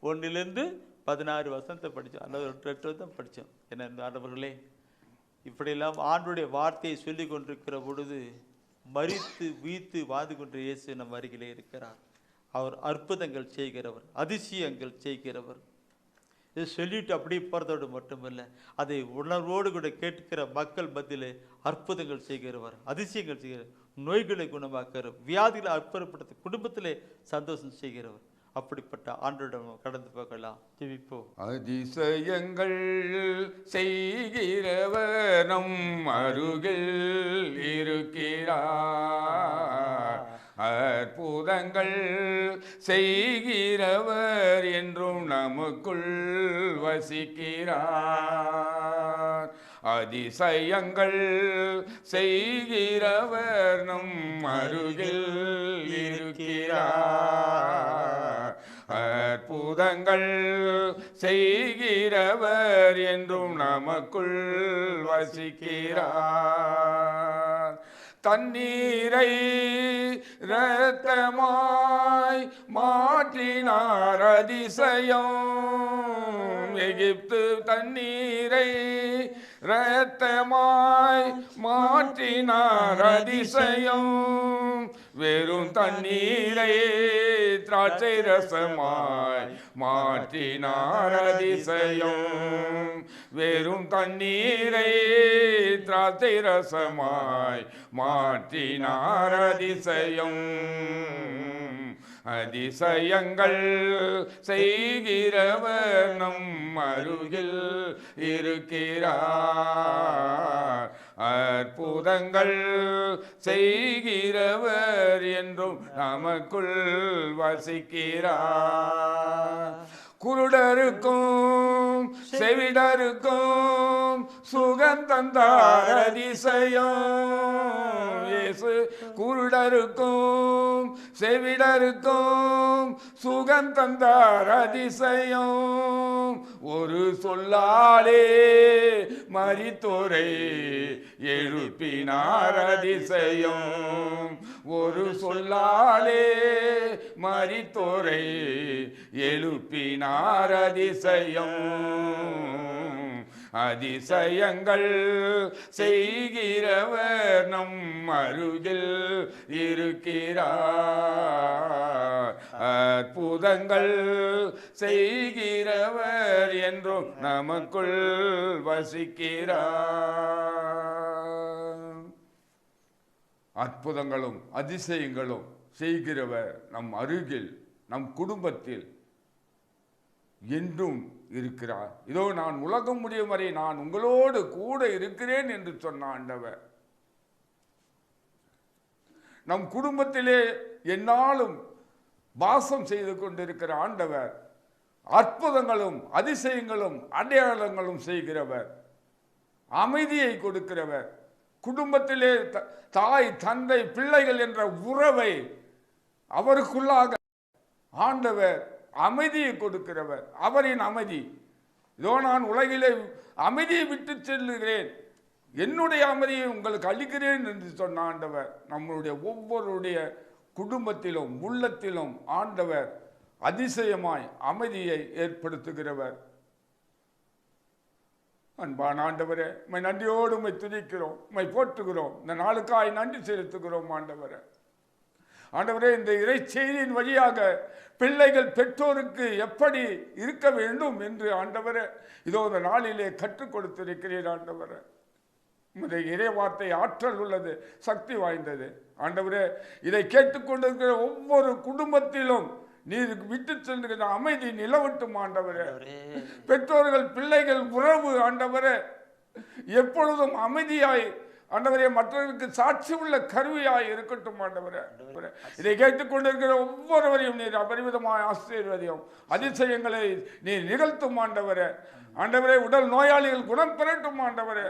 1லிருந்து 16 வசனத்தை படித்தோம். அல்லது 8 தான் படித்தோம். என்ன ஆண்டவர்களே, இப்படியெல்லாம் ஆண்டுடைய வார்த்தையை சொல்லி கொண்டிருக்கிற பொழுது மரித்து வீழ்த்து வாழ்ந்து கொண்டு இயேசு நம் அருகிலே இருக்கிறார். அவர் அற்புதங்கள் செய்கிறவர், அதிசயங்கள் செய்கிறவர். இது சொல்லிட்டு அப்படியே போகிறதோடு மட்டுமல்ல, அதை உணர்வோடு கூட கேட்கிற மக்கள் மத்தியிலே அற்புதங்கள் செய்கிறவர், அதிசயங்கள் செய்கிறவர், நோய்களை குணமாக்கிறவர், வியாதிகளை அற்புதப்படுத்த குடும்பத்திலே சந்தோஷம் செய்கிறவர். அப்படிப்பட்ட ஆண்டோடம் கடந்து போகலாம். ஜெபிப்போம். அதிசயங்கள் செய்கிறவர் நம் அருகில் இருக்கிறார், அற்புதங்கள் செய்கிறவர் என்றும் நமக்குள் வசிக்கிறார். அதிசயங்கள் செய்கிறவர் நம் அருகில் இருக்கிறார், அற்புதங்கள் செய்கிறவர் என்றும் நமக்குள் வசிக்கிறார். தண்ணீரை இரத்தமாய் மாற்றினார் அதிசயம். எகிப்து தண்ணீரை இரத்தமாய் மாற்றினார் அதிசயம். வெறும் தண்ணீரை திராட்சை ரசமாய் மாற்றினார் அதிசயம். வெறும் தண்ணீரை திராட்சை ரசமாய் மாற்றினார் அதிசயம். அதிசயங்கள் செய்கிறவர் நம் அருகில் இருக்கிறார். அற்புதங்கள் செய்கிறவர் என்றும் நமக்குள் வசிக்கிறார். குருடருக்கும் செவிடருக்கும் சுகம் தந்தார் அதிசயம். இயேசு குருடருக்கும் செவிடருக்கும் சுகம் தந்தார் அதிசயம். ஒரு சொல்லாலே மரித்தோரை எழுப்பினார் அதிசயம். ஒரு சொல்லாலே மரித்தோரை எழுப்பினார் அதிசயம். அதிசயங்கள் செய்கிறவர் நம் அருகில் இருக்கிறார். அற்புதங்கள் செய்கிறவர் என்றும் நமக்குள் வசிக்கிறார். அற்புதங்களும் அதிசயங்களும் செய்கிறவர் நம் அருகில் நம் குடும்பத்தில் என்றும் இருக்கிறார். இதோ நான் உலகம் முடியும் வரை நான் உங்களோடு கூட இருக்கிறேன் என்று சொன்ன ஆண்டவர் நம் குடும்பத்திலே என்னாலும் வாசம் செய்து கொண்டிருக்கிற ஆண்டவர். அற்புதங்களும் அதிசயங்களும் அடையாளங்களும் செய்கிறவர், அமைதியை கொடுக்கிறவர். குடும்பத்திலே தாய் தந்தை பிள்ளைகள் என்ற உறவை அவருக்குள்ளாக ஆண்டவர் அமைதியை கொடுக்கிறவர். அவரின் அமைதி. இதோ நான் உலகிலே அமைதியை விட்டு செல்லுகிறேன், என்னுடைய அமைதியை உங்களுக்கு அளிக்கிறேன் என்று சொன்ன ஆண்டவர் நம்மளுடைய ஒவ்வொருடைய குடும்பத்திலும் உள்ளத்திலும் ஆண்டவர் அதிசயமாய் அமைதியை ஏற்படுத்துகிறவர். அன்பான ஆண்டவரே, உம்மை நன்றியோடு உம்மை துதிக்கிறோம், உம்மை போற்றுகிறோம். இந்த நாளுக்காய் நன்றி செலுத்துகிறோம் ஆண்டவரே. ஆண்டவரே, இந்த இறை செய்தியின் வழியாக பிள்ளைகள் பெற்றோருக்கு எப்படி இருக்க வேண்டும் என்று ஆண்டவரே இதோ இந்த நாளிலே கற்றுக் கொடுத்திருக்கிறீர் ஆண்டவரே. உம்முடைய இறை வார்த்தை ஆற்றல் உள்ளது, சக்தி வாய்ந்தது ஆண்டவரே. இதை கேட்டுக்கொண்டிருக்கிற ஒவ்வொரு குடும்பத்திலும் நீர் விட்டு செல்கிற அமைதி நிலவட்டும் ஆண்டவரே. பெற்றோர்கள் பிள்ளைகள் உறவு ஆண்டவரே எப்பொழுதும் அமைதியாய் ஆண்டவரே மற்றவர்களுக்கு சாட்சி உள்ள கருவியாய் இருக்கட்டும் ஆண்டவரே. இதை கேட்டுக்கொண்டிருக்கிற ஒவ்வொருவரையும் நீர் அபரிமிதமாய் ஆசீர்வதியும், அதிசயங்களை நீர் நிகழ்த்தும் ஆண்டவரே. ஆண்டவரே, உடல் நோயாளிகள் குணம் பெறட்டும் ஆண்டவரே.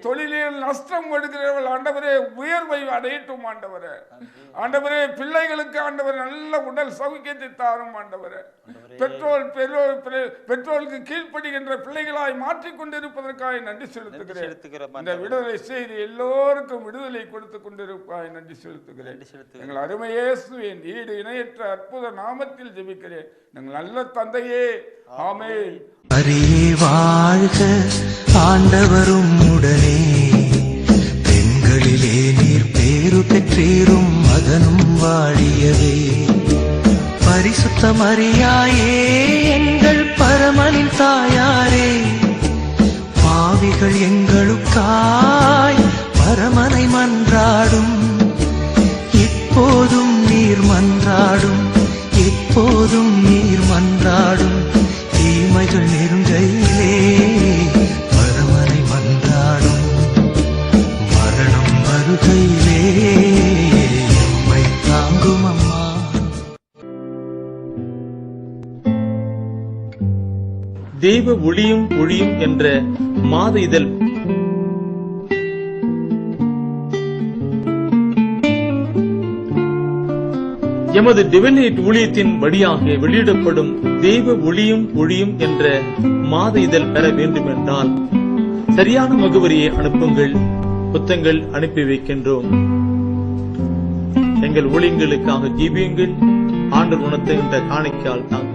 தொழிலில் நஷ்டம் எடுக்கிறவர்கள் ஆண்டவரே உயர்வை அடையட்டும் ஆண்டவரே. ஆண்டவரே, பிள்ளைகளுக்கு ஆண்டவர் நல்ல உடல் சௌக்கியத்தை தாரும் ஆண்டவரே. பெற்றோருக்கு கீழ்ப்படுகின்ற பிள்ளைகளாய் மாற்றிக்கொண்டிருப்பதற்காக நன்றி செலுத்துகிறேன். இந்த விடுதலை செய்தி எல்லோருக்கும் விடுதலை கொடுத்து கொண்டிருப்பாய் நன்றி செலுத்துகிறேன். எங்கள் அருமை இயேசுவின் ஈடு இணையற்ற அற்புத நாமத்தில் ஜெபிக்கிறேன் எங்கள் நல்ல தந்தையே, ஆமென். அரியே வாழ்க ஆண்டவரும் உடனே, பெண்களிலே நீர் பேரு பெற்றீரும் மகனும் வாழியவே. பரிசுத்த மரியாயே எங்கள் பரமனின் தாயாரே, பாவிகள் எங்களுக்காய் பரமனை மன்றாடும். இப்போதும் நீர் மன்றாடும், எப்போதும் நீர் மன்றாடும். தீமைகள் நெருங்கையிலே பரமனை மன்றாடும். மரணம் வருகையிலே எம்மை தாங்கும் அம்மா. தெய்வ ஒளியும் ஒளியும் என்ற மாத இதழ் எமது டிவைனைட் ஊழியத்தின் வழியாக வெளியிடப்படும் தெய்வ ஒளியும் ஒளியும் என்ற மாத இதழ் பெற வேண்டும் என்றால் சரியான முகவரியை அனுப்புங்கள். புத்தகங்கள் அனுப்பி வைக்கின்றோம். எங்கள் ஊழியங்களுக்காக ஜீவியுங்கள். ஆண்டவர் உணர்த்துகின்ற காணிக்கையால் நாங்கள்